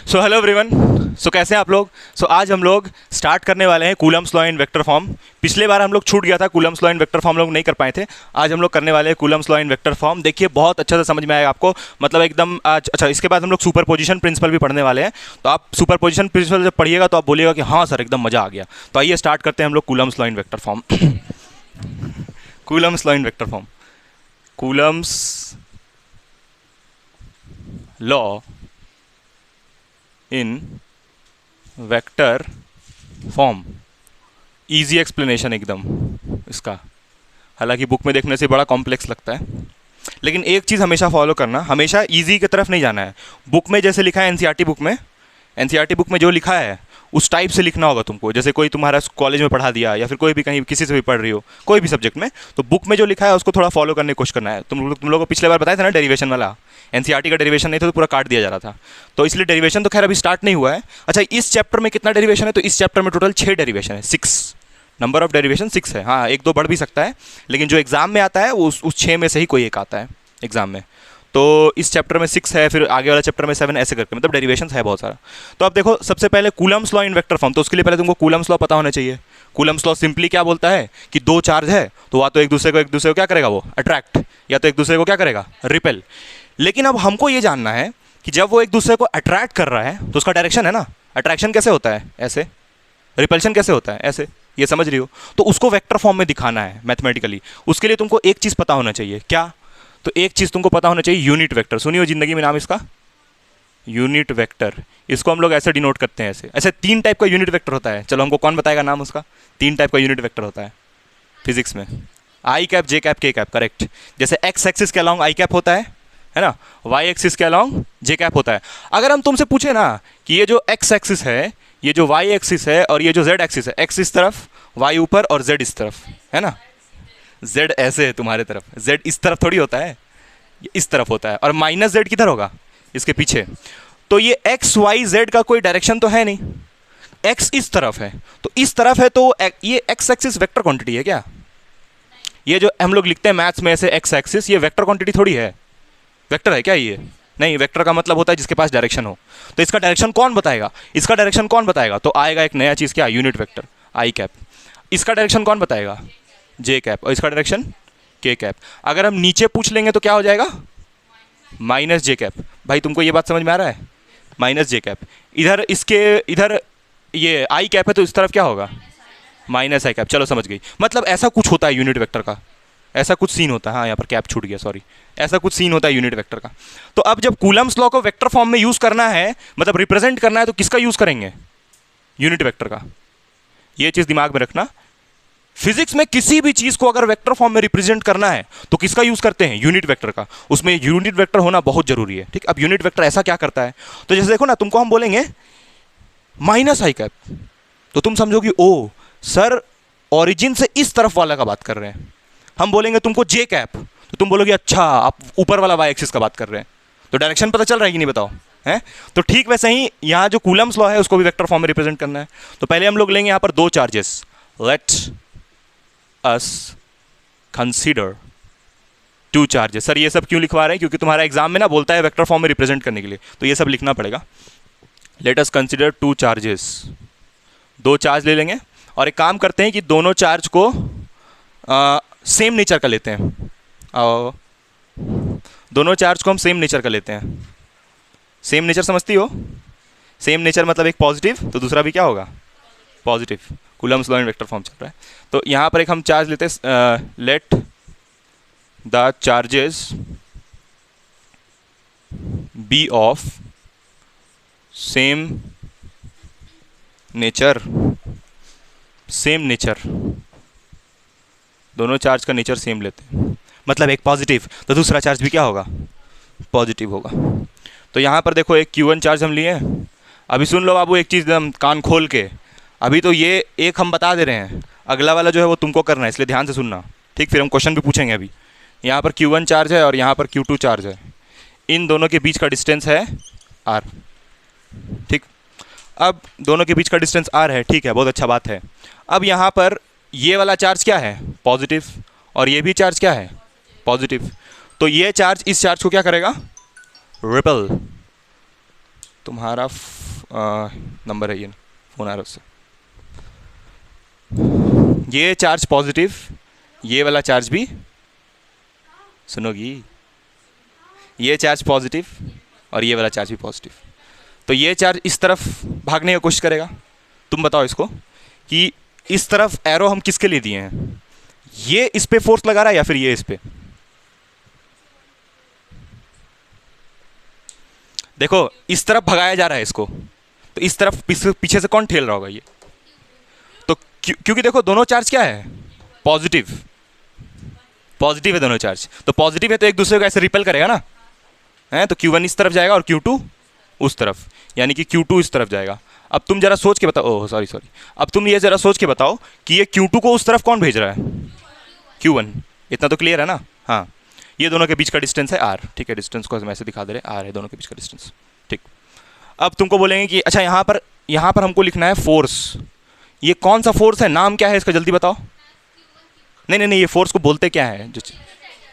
So hello everyone. सो कैसे हैं आप लोग। आज हम लोग स्टार्ट करने वाले हैं Coulomb's law in vector form. पिछले बार हम लोग छूट गया था, Coulomb's law in vector form लोग नहीं कर पाए थे। आज हम लोग करने वाले हैं Coulomb's law in vector form. देखिए बहुत अच्छे से समझ में आएगा आपको, मतलब एकदम आज। अच्छा, इसके बाद हम लोग सुपर पोजिशन प्रिंसिपल भी पढ़ने वाले हैं। तो आप सुपर पोजिशन प्रिंसिपल जब पढ़िएगा तो आप बोलिएगा कि हाँ सर एकदम मज़ा आ गया। तो आइए स्टार्ट करते हैं हम लोग Coulomb's law in vector form. Coulomb's law in vector form. Coulomb's law in vector form. Easy explanation एकदम इसका। हालांकि बुक में देखने से बड़ा कॉम्प्लेक्स लगता है, लेकिन एक चीज़ हमेशा फॉलो करना, हमेशा इजी की तरफ नहीं जाना है। बुक में जैसे लिखा है एनसीईआरटी बुक में, एनसीईआरटी बुक में जो लिखा है उस टाइप से लिखना होगा तुमको। जैसे कोई तुम्हारा कॉलेज में पढ़ा दिया या फिर कोई भी कहीं किसी से भी पढ़ रही हो कोई भी सब्जेक्ट में, तो बुक में जो लिखा है उसको थोड़ा फॉलो करने की कोशिश करना है। तुम लोगों को पिछले बार बताया था ना डेरिवेशन वाला, एनसीईआरटी का डेरिवेशन नहीं था तो पूरा काट दिया जा रहा था। तो इसलिए डेरिवेशन तो खैर अभी स्टार्ट नहीं हुआ है। अच्छा, इस चैप्टर में कितना डेरिवेशन है? तो इस चैप्टर में टोटल 6 डेरिवेशन है, 6 नंबर ऑफ डेरिवेशन 6 है। हाँ, एक दो बढ़ भी सकता है, लेकिन जो एग्जाम में आता है उस 6 में से ही कोई एक आता है एग्जाम में। तो इस चैप्टर में 6 है, फिर आगे वाला चैप्टर में 7, ऐसे करके मतलब डेरिवेशंस है बहुत सारा। तो अब देखो, सबसे पहले Coulomb's law in vector form. तो उसके लिए पहले तुमको कूलम्स लॉ पता होना चाहिए। कूलम्स लॉ सिंपली क्या बोलता है कि दो चार्ज है तो वा तो एक दूसरे को क्या करेगा, वो अट्रैक्ट, या तो एक दूसरे को क्या करेगा, रिपेल। लेकिन अब हमको ये जानना है कि जब वो एक दूसरे को अट्रैक्ट कर रहा है तो उसका डायरेक्शन है ना, अट्रैक्शन कैसे होता है, ऐसे। रिपल्शन कैसे होता है, ऐसे। ये समझ रही हो? तो उसको वेक्टर फॉर्म में दिखाना है मैथमेटिकली। उसके लिए तुमको एक चीज़ पता होना चाहिए। क्या? तो एक चीज़ तुमको पता होना चाहिए, यूनिट वेक्टर। सुनियो जिंदगी में नाम इसका, यूनिट वेक्टर। इसको हम लोग ऐसे डिनोट करते हैं, ऐसे 3 टाइप का यूनिट वेक्टर होता है। चलो हमको कौन बताएगा नाम उसका? 3 टाइप का यूनिट वेक्टर होता है फिजिक्स में, आई कैप, जे कैप, के कैप। करेक्ट। जैसे एक्स एक्सिस के अलॉन्ग आई कैप होता है ना, वाई एक्सिस के अलॉन्ग जे कैप होता है। अगर हम तुमसे पूछे ना कि ये जो एक्स एक्सिस है, ये जो वाई एक्सिस है और ये जो जेड एक्सिस है, एक्स इस तरफ, वाई ऊपर और जेड इस तरफ, है ना। जेड ऐसे है तुम्हारे तरफ, जेड इस तरफ थोड़ी होता है, ये इस तरफ होता है। और माइनस जेड किधर होगा, इसके पीछे। तो ये एक्स वाई जेड का कोई डायरेक्शन तो है नहीं, एक्स इस तरफ है तो इस तरफ है, तो ये एक्स एक्सिस वेक्टर क्वांटिटी है क्या? ये जो हम लोग लिखते हैं मैथ्स में ऐसे एक्स एक्सिस, ये वेक्टर क्वांटिटी थोड़ी है। वेक्टर है क्या ये? नहीं, वेक्टर का मतलब होता है जिसके पास डायरेक्शन हो। तो इसका डायरेक्शन कौन बताएगा? इसका डायरेक्शन कौन बताएगा? तो आएगा एक नया चीज़, क्या? यूनिट वेक्टर, आई कैप। इसका डायरेक्शन कौन बताएगा? जे कैप। और इसका डायरेक्शन के कैप। अगर हम नीचे पूछ लेंगे तो क्या हो जाएगा? माइनस जे कैप। भाई तुमको ये बात समझ में आ रहा है? माइनस जे कैप। इधर इसके इधर ये आई कैप है तो इस तरफ क्या होगा? माइनस आई कैप। चलो समझ गई। मतलब ऐसा कुछ होता है यूनिट वेक्टर का, ऐसा कुछ सीन होता है। हाँ, यहाँ पर कैप छूट गया, सॉरी। ऐसा कुछ सीन होता है यूनिट वेक्टर का। तो अब जब कूलम्स लॉ को वेक्टर फॉर्म में यूज़ करना है, मतलब रिप्रेजेंट करना है, तो किसका यूज़ करेंगे? यूनिट वेक्टर का। ये चीज़ दिमाग में रखना। फिजिक्स में किसी भी चीज़ को अगर वेक्टर फॉर्म में रिप्रेजेंट करना है तो किसका यूज़ करते हैं? यूनिट वेक्टर का। उसमें यूनिट वेक्टर होना बहुत जरूरी है, ठीक। अब यूनिट वेक्टर ऐसा क्या करता है, तो जैसे देखो ना, तुमको हम बोलेंगे माइनस आई कैप, तो तुम समझोगी ओ सर ओरिजिन से इस तरफ वाला का बात कर रहे हैं। हम बोलेंगे तुमको जे कैप, तो तुम बोलोगे अच्छा आप ऊपर वाला वाई एक्सिस का बात कर रहे हैं। तो डायरेक्शन पता चल रहा है कि नहीं, बताओ? है। तो ठीक वैसे ही यहाँ जो कूलम्स लॉ है उसको भी वेक्टर फॉर्म में रिप्रेजेंट करना है। तो पहले हम लोग लेंगे यहाँ पर 2 charges. Let us consider 2 charges. Sir ये सब क्यों लिखवा रहे हैं? क्योंकि तुम्हारा एग्जाम में ना बोलता है वेक्टर फॉर्म में रिप्रेजेंट करने के लिए, तो ये सब लिखना पड़ेगा। Let us consider 2 charges. 2 charge ले लेंगे और एक काम करते हैं कि दोनों चार्ज को सेम नेचर का लेते हैं। दोनों चार्ज को हम सेम नेचर का लेते हैं। सेम नेचर समझती हो? सेम नेचर मतलब एक पॉजिटिव तो दूसरा भी क्या होगा? Positive. Coulomb's law in vector form चल रहा है। तो यहाँ पर एक हम चार्ज लेते हैं, let the charges be of same nature. Same nature, दोनों चार्ज का नेचर सेम लेते हैं, मतलब एक पॉजिटिव तो दूसरा चार्ज भी क्या होगा? पॉजिटिव होगा। तो यहाँ पर देखो एक Q1 चार्ज हम लिए। अभी सुन लो बाबू एक चीज़ एकदम कान खोल के। अभी तो ये एक हम बता दे रहे हैं, अगला वाला जो है वो तुमको करना है, इसलिए ध्यान से सुनना, ठीक। फिर हम क्वेश्चन भी पूछेंगे। अभी यहाँ पर Q1 चार्ज है और यहाँ पर Q2 चार्ज है। इन दोनों के बीच का डिस्टेंस है R, ठीक। अब दोनों के बीच का डिस्टेंस R है, ठीक है, बहुत अच्छा बात है। अब यहाँ पर ये वाला चार्ज क्या है? पॉजिटिव। और ये भी चार्ज क्या है? पॉजिटिव। तो ये चार्ज इस चार्ज को क्या करेगा? रिपेल। तुम्हारा नंबर है, ये फ़ोन आ रहा है उससे। ये चार्ज पॉजिटिव, ये वाला चार्ज भी, सुनोगी, ये चार्ज पॉजिटिव और ये वाला चार्ज भी पॉजिटिव। तो ये चार्ज इस तरफ भागने की कोशिश करेगा। तुम बताओ इसको कि इस तरफ एरो हम किसके लिए दिए हैं, ये इस पे फोर्स लगा रहा है या फिर ये इस पे? देखो इस तरफ भगाया जा रहा है इसको, तो इस तरफ पीछे से कौन ठेल रहा होगा? ये तो क्योंकि देखो दोनों चार्ज क्या है, पॉजिटिव, पॉजिटिव है दोनों चार्ज, तो पॉजिटिव है तो एक दूसरे को ऐसे रिपेल करेगा ना, है? तो Q1 इस तरफ जाएगा और Q2 उस तरफ, यानी कि Q2 इस तरफ जाएगा। अब तुम जरा सोच के बताओ, ओह सॉरी सॉरी, अब तुम ये जरा सोच के बताओ कि ये Q2 को उस तरफ कौन भेज रहा है? Q1। इतना तो क्लियर है ना? हाँ, ये दोनों के बीच का डिस्टेंस है r, ठीक है, डिस्टेंस को हम ऐसे दिखा दे रहे हैं, r है दोनों के बीच का डिस्टेंस, ठीक। अब तुमको बोलेंगे कि अच्छा यहाँ पर हमको लिखना है फोर्स, ये कौन सा फोर्स है, नाम क्या है इसका, जल्दी बताओ। नहीं नहीं नहीं, ये फोर्स को बोलते क्या है जो,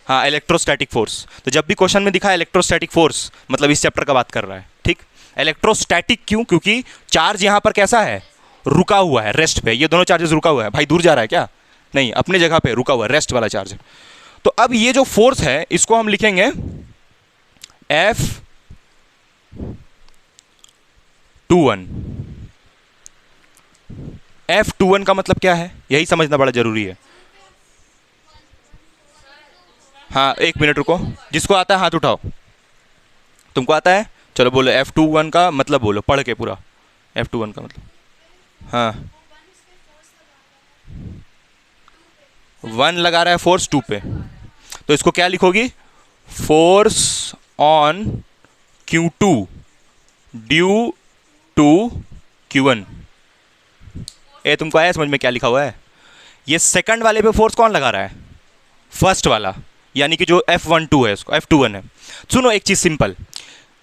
हाँ, इलेक्ट्रोस्टैटिक फोर्स। तो जब भी क्वेश्चन में दिखा है इलेक्ट्रोस्टैटिक फोर्स, मतलब इस चैप्टर का बात कर रहा है, ठीक। इलेक्ट्रोस्टैटिक क्यों? क्योंकि चार्ज यहाँ पर कैसा है, रुका हुआ है, रेस्ट पे। ये दोनों चार्जेस रुका हुआ है, भाई दूर जा रहा है क्या? नहीं, अपने जगह पे रुका हुआ है, रेस्ट वाला चार्ज। तो अब ये जो फोर्स है इसको हम लिखेंगे F21। F21 का मतलब क्या है, यही समझना बड़ा जरूरी है। हाँ, एक मिनट रुको, जिसको आता है हाथ उठाओ। तुमको आता है, चलो बोलो F21 का मतलब, बोलो पढ़ के पूरा, F21 का मतलब। हाँ, 1 लगा रहा है फोर्स 2 पे, तो इसको क्या लिखोगी, force on Q2 due to Q1। ये तुमको आया समझ में क्या लिखा हुआ है? ये सेकंड वाले पे फोर्स कौन लगा रहा है, फर्स्ट वाला, यानी कि जो F12 है, इसको F21 है। सुनो एक चीज सिंपल,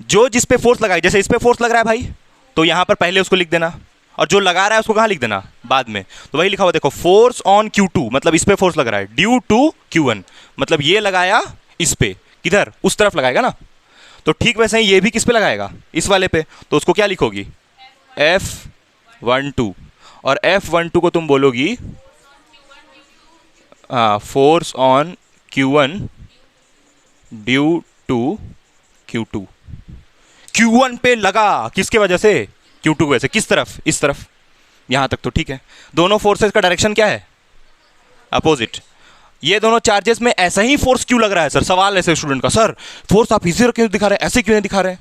जो जिस पे फोर्स लगाई, जैसे इस पे फोर्स लग रहा है भाई, तो यहां पर पहले उसको लिख देना, और जो लगा रहा है उसको कहां लिख देना, बाद में। तो वही लिखा हुआ देखो, फोर्स ऑन Q2 मतलब इस पे फोर्स लग रहा है, ड्यू टू Q1 मतलब ये लगाया इस पे, किधर, उस तरफ लगाएगा ना। तो ठीक वैसे ही ये भी किस पे लगाएगा, इस वाले पे, तो उसको क्या लिखोगी, F12। और F12 को तुम बोलोगी, हाँ, force on Q1 due to Q2। Q1 पे लगा किसके वजह से, Q2 की वजह से। किस तरफ, इस तरफ, यहां तक तो ठीक है। दोनों फोर्सेस का डायरेक्शन क्या है, अपोजिट। ये दोनों चार्जेस में ऐसा ही फोर्स क्यों लग रहा है सर, सवाल ऐसे स्टूडेंट का, सर फोर्स आप इसी क्यों दिखा रहे हैं, ऐसे क्यों नहीं दिखा रहे हैं?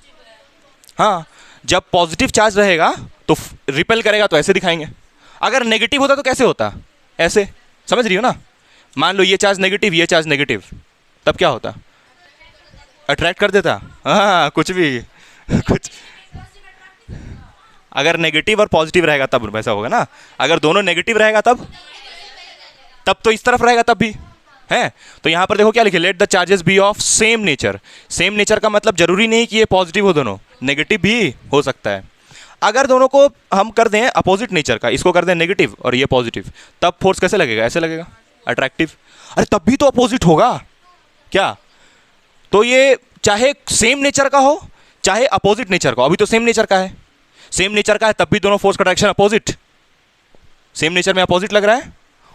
हाँ, जब पॉजिटिव चार्ज रहेगा तो रिपेल करेगा, तो ऐसे दिखाएंगे। अगर नेगेटिव होता तो कैसे होता, ऐसे, समझ रही हो ना? मान लो ये चार्ज नेगेटिव, ये चार्ज नेगेटिव, तब क्या होता, अट्रैक्ट कर देता। हाँ, कुछ भी कुछ, अगर नेगेटिव और पॉजिटिव रहेगा तब वैसा होगा ना, अगर दोनों नेगेटिव रहेगा तब तो इस तरफ रहेगा तब भी है। तो यहां पर देखो क्या लिखे, let the charges be of same nature. Same nature का मतलब जरूरी नहीं कि ये पॉजिटिव हो, दोनों नेगेटिव भी हो सकता है। अगर दोनों को हम कर दें अपोजिट नेचर का, इसको कर दें नेगेटिव और ये पॉजिटिव, तब फोर्स कैसे लगेगा, ऐसे लगेगा, अट्रैक्टिव। अरे तब भी तो अपोजिट होगा क्या? तो ये चाहे सेम नेचर का हो चाहे अपोजिट नेचर का हो, अभी तो सेम नेचर का है, सेम नेचर का है तब भी दोनों फोर्स का डायरेक्शन अपोजिट, सेम नेचर में अपोजिट लग रहा है।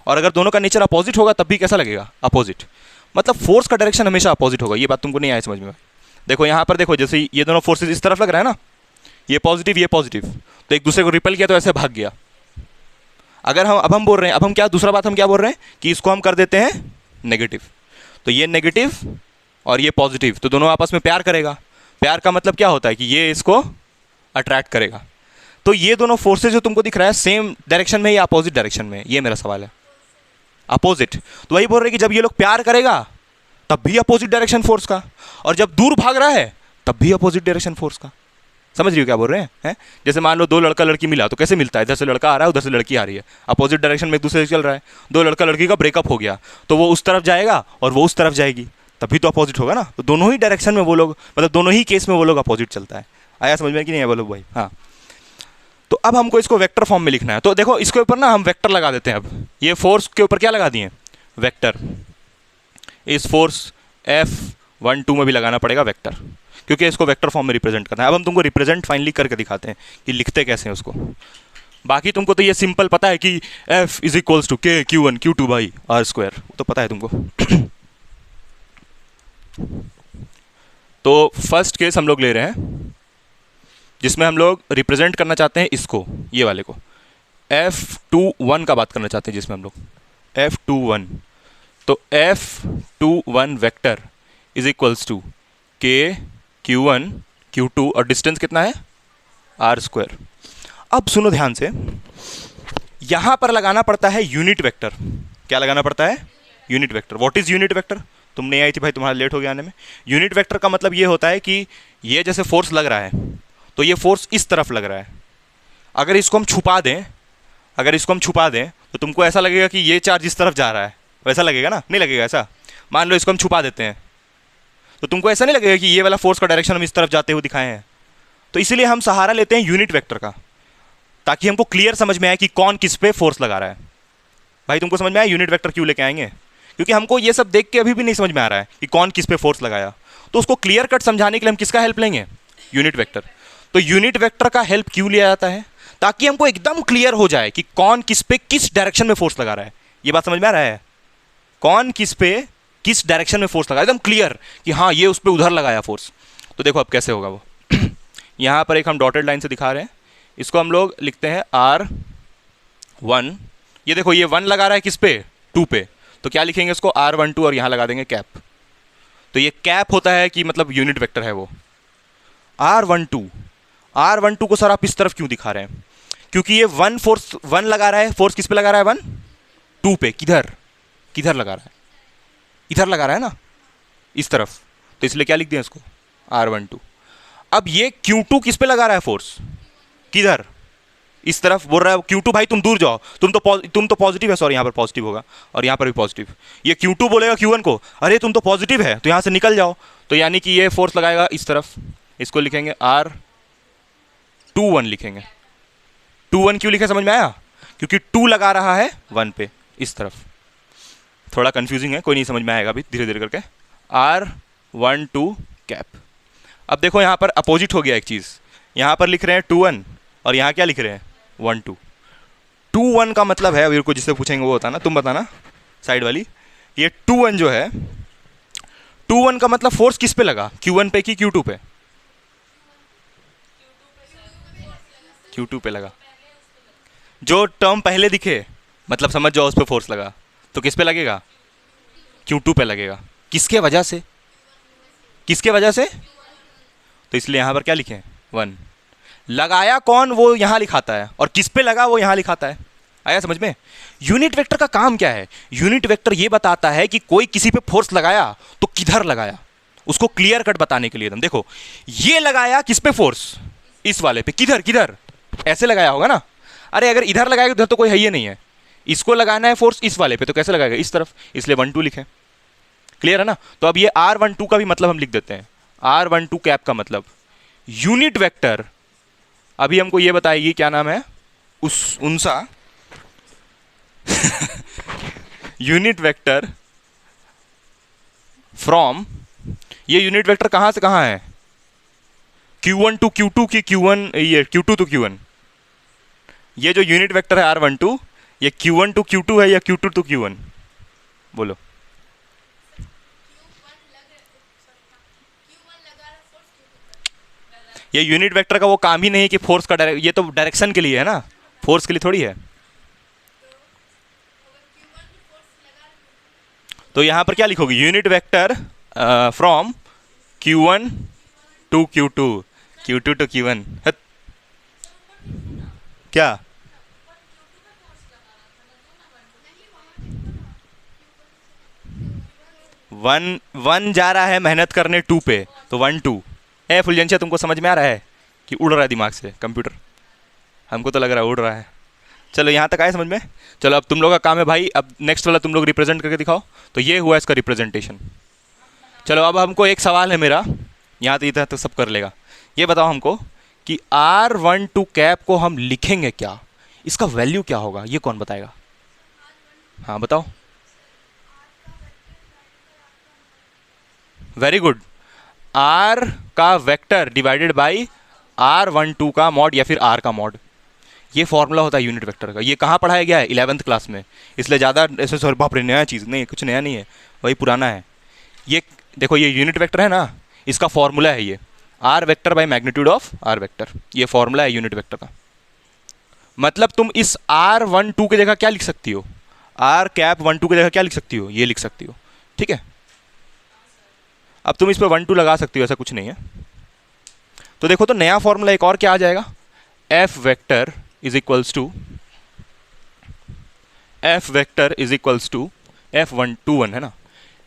और अगर दोनों का नेचर अपोजिट होगा तब भी कैसा लगेगा, अपोजिट। मतलब फोर्स का डायरेक्शन हमेशा अपोजिट होगा। ये बात तुमको नहीं आया समझ में? देखो यहाँ पर देखो, जैसे ये दोनों फोर्सेस इस तरफ लग रहा है ना, ये पॉजिटिव ये पॉजिटिव, तो एक दूसरे को रिपेल किया तो ऐसे भाग गया। अगर हम बोल रहे हैं, अब हम क्या, दूसरा बात हम क्या बोल रहे हैं कि इसको हम कर देते हैं नेगेटिव, तो ये नेगेटिव और ये पॉजिटिव, तो दोनों आपस में प्यार करेगा। प्यार का मतलब क्या होता है कि ये इसको अट्रैक्ट करेगा। तो ये दोनों फोर्सेस जो तुमको दिख रहा है सेम डायरेक्शन में या अपोजिट डायरेक्शन में, ये मेरा सवाल है। अपोजिट, तो वही बोल रहे कि जब ये लोग प्यार करेगा तब भी अपोजिट डायरेक्शन फोर्स का, और जब दूर भाग रहा है तब भी अपोजिट डायरेक्शन फोर्स का। समझ रही हो क्या बोल रहे हैं? जैसे मान लो दो लड़का लड़की मिला, तो कैसे मिलता है, इधर से लड़का आ रहा है उधर से लड़की आ रही है, अपोजिट डायरेक्शन में एक दूसरे से चल रहा है। दो लड़का लड़की का ब्रेकअप हो गया, तो वो उस तरफ जाएगा और वो उस तरफ जाएगी, तभी तो अपोजिट होगा ना। तो दोनों ही डायरेक्शन में वो लोग, मतलब दोनों ही केस में वो लोग अपोजिट चलता है। आया समझ में कि नहीं है बोलो भाई? हाँ, तो अब हमको इसको वेक्टर फॉर्म में लिखना है। तो देखो इसके ऊपर ना हम वेक्टर लगा देते हैं। अब ये फोर्स के ऊपर क्या लगा दिए, वेक्टर। इस फोर्स 1 2 में भी लगाना पड़ेगा वेक्टर, क्योंकि इसको वेक्टर फॉर्म में रिप्रेजेंट करना है। अब हम तुमको रिप्रेजेंट फाइनली करके दिखाते हैं कि लिखते कैसे हैं उसको। बाकी तुमको तो ये सिंपल पता है कि F इज इक्वल्स टू के Q1 Q2 by are square, तो पता है तुमको। तो फर्स्ट केस हम लोग ले रहे हैं जिसमें हम लोग रिप्रेजेंट करना चाहते हैं इसको, ये वाले को F21 का बात करना चाहते हैं, जिसमें हम लोग F21, तो F21 vector is equals to के Q1 Q2 और डिस्टेंस कितना है आर स्क्वायर। अब सुनो ध्यान से, यहां पर लगाना पड़ता है यूनिट वेक्टर। क्या लगाना पड़ता है? Unit vector. What is unit vector? तुम नहीं आई थी भाई, तुम्हारा लेट हो गया आने में। यूनिट वेक्टर का मतलब ये होता है कि ये जैसे फोर्स लग रहा है तो ये फोर्स इस तरफ लग रहा है। अगर इसको हम छुपा दें, तो तुमको ऐसा लगेगा कि ये चार्ज इस तरफ जा रहा है, वैसा लगेगा ना? नहीं लगेगा ऐसा। मान लो इसको हम छुपा देते हैं तो तुमको ऐसा नहीं लगेगा कि ये वाला फोर्स का डायरेक्शन हम इस तरफ जाते हुए दिखाए हैं। तो इसीलिए हम सहारा लेते हैं यूनिट वेक्टर का, ताकि हमको क्लियर समझ में आए कि कौन किस पे फोर्स लगा रहा है। भाई तुमको समझ में आया यूनिट वेक्टर क्यों लेके आएंगे? क्योंकि हमको ये सब देख के अभी भी नहीं समझ में आ रहा है कि कौन किस पे फोर्स लगाया। तो उसको क्लियर कट समझाने के लिए हम किसका हेल्प लेंगे? Unit vector. तो यूनिट वेक्टर का हेल्प क्यों लिया जाता है? ताकि हमको एकदम क्लियर हो जाए कि कौन किस पे किस डायरेक्शन में फोर्स लगा रहा है। ये बात समझ में आ रहा है? कौन किस पे किस डायरेक्शन में फोर्स लगा, एकदम क्लियर कि हाँ ये उस पर उधर लगाया फोर्स। तो देखो अब कैसे होगा वो। यहाँ पर एक हम डॉटेड लाइन से दिखा रहे हैं, इसको हम लोग लिखते हैं R1। ये देखो ये 1 लगा रहा है किस पे? 2 पे। तो क्या लिखेंगे इसको? R12 और यहाँ लगा देंगे कैप। तो ये कैप होता है कि मतलब यूनिट वेक्टर है वो R12 को सर आप इस तरफ क्यों दिखा रहे हैं? क्योंकि ये 1 लगा रहा है। फोर्स किस पे लगा रहा है? 1 2 पे। किधर लगा रहा है? इधर लगा रहा है ना, इस तरफ। तो इसलिए क्या लिख दिया इसको? R12। अब ये Q2 किस पे लगा रहा है फोर्स? किधर? इस तरफ। बोल रहा है Q2 भाई तुम दूर जाओ, तुम तो पॉजिटिव है, सॉरी यहाँ पर पॉजिटिव होगा और यहाँ पर भी पॉजिटिव। ये Q2 बोलेगा Q1 को अरे तुम तो पॉजिटिव है, तो यहाँ से निकल जाओ। तो यानी कि ये फोर्स लगाएगा इस तरफ। इसको लिखेंगे R21 लिखेंगे। 21 क्यों लिखे समझ में आया? क्योंकि 2 लगा रहा है 1 पे इस तरफ। थोड़ा कंफ्यूजिंग है, कोई नहीं, समझ में आएगा अभी धीरे धीरे करके। R12 cap. अब देखो यहाँ पर अपोजिट हो गया एक चीज़। यहाँ पर लिख रहे हैं 21 और यहाँ क्या लिख रहे हैं? 1 2। 21 का मतलब है, अभी को जिससे पूछेंगे वो होता ना, तुम बताना साइड वाली। ये 21 जो है, 21 का मतलब फोर्स किस पे लगा? Q1 पे कि Q2 पे? Q2 पे लगा। जो टर्म पहले दिखे मतलब समझ जाओ उस पे फोर्स लगा, तो किस पे लगेगा? Q2 पे लगेगा। किसके वजह से? तो इसलिए यहाँ पर क्या लिखे? 1। लगाया कौन वो यहाँ लिखाता है, और किस पे लगा वो यहाँ लिखाता है। आया समझ में? यूनिट वेक्टर का काम क्या है? यूनिट वेक्टर ये बताता है कि कोई किसी पे फोर्स लगाया तो किधर लगाया, उसको क्लियर कट बताने के लिए। एकदम देखो ये लगाया किस पे फोर्स? इस वाले पे। किधर? ऐसे लगाया होगा ना। अरे अगर इधर लगाएगा उधर तो कोई है ही नहीं है। इसको लगाना है फोर्स इस वाले पे, तो कैसे लगाएगा? इस तरफ। इसलिए 1 2 लिखे। क्लियर है ना? तो अब ये R12 का भी मतलब हम लिख देते हैं। R12 कैप का मतलब यूनिट वेक्टर अभी हमको ये बताएगी, क्या नाम है उनसा यूनिट वेक्टर फ्रॉम, ये यूनिट वेक्टर कहां से कहां है? Q1 टू Q2 की Q1, ये Q2 टू Q1। ये जो यूनिट वेक्टर है R12, ये Q1 टू Q2 है या Q2 टू Q1? बोलो। ये यूनिट वेक्टर का वो काम ही नहीं है कि फोर्स का ये तो डायरेक्शन के लिए है ना, फोर्स के लिए थोड़ी है। तो यहां पर क्या लिखोगे? Unit vector from Q1 to Q2, Q2 to Q1। क्या? 1 जा रहा है मेहनत करने 2 पे, तो 1 2। फुलजंशिया तुमको समझ में आ रहा है कि उड़ रहा है दिमाग से कंप्यूटर? हमको तो लग रहा है उड़ रहा है। चलो यहाँ तक आए समझ में? चलो अब तुम लोग का काम है भाई, अब नेक्स्ट वाला तुम लोग रिप्रेजेंट करके दिखाओ। तो ये हुआ इसका रिप्रेजेंटेशन। चलो अब हमको एक सवाल है मेरा, यहाँ तो इधर तो सब कर लेगा। ये बताओ हमको कि R12 कैप को हम लिखेंगे क्या, इसका वैल्यू क्या होगा, ये कौन बताएगा? हाँ बताओ। Very good. आर का वेक्टर डिवाइडेड बाई R12 का मॉड या फिर आर का मॉड, ये फॉर्मूला होता है यूनिट वेक्टर का। ये कहाँ पढ़ाया गया है? 11th क्लास में, इसलिए ज़्यादा ऐसे सॉरी बाप रे नया चीज़ नहीं, कुछ नया नहीं है, वही पुराना है। ये देखो ये यूनिट वेक्टर है ना, इसका फॉर्मूला है ये r vector by magnitude of r vector, ये फॉर्मूला है यूनिट वेक्टर का। मतलब तुम इस R12 की जगह क्या लिख सकती हो? R12 की जगह क्या लिख सकती हो? ये लिख सकती हो, ठीक है। अब तुम इस पर 12 लगा सकती हो, ऐसा कुछ नहीं है। तो देखो तो नया फॉर्मूला एक और क्या आ जाएगा, F vector is equals to F21 है ना,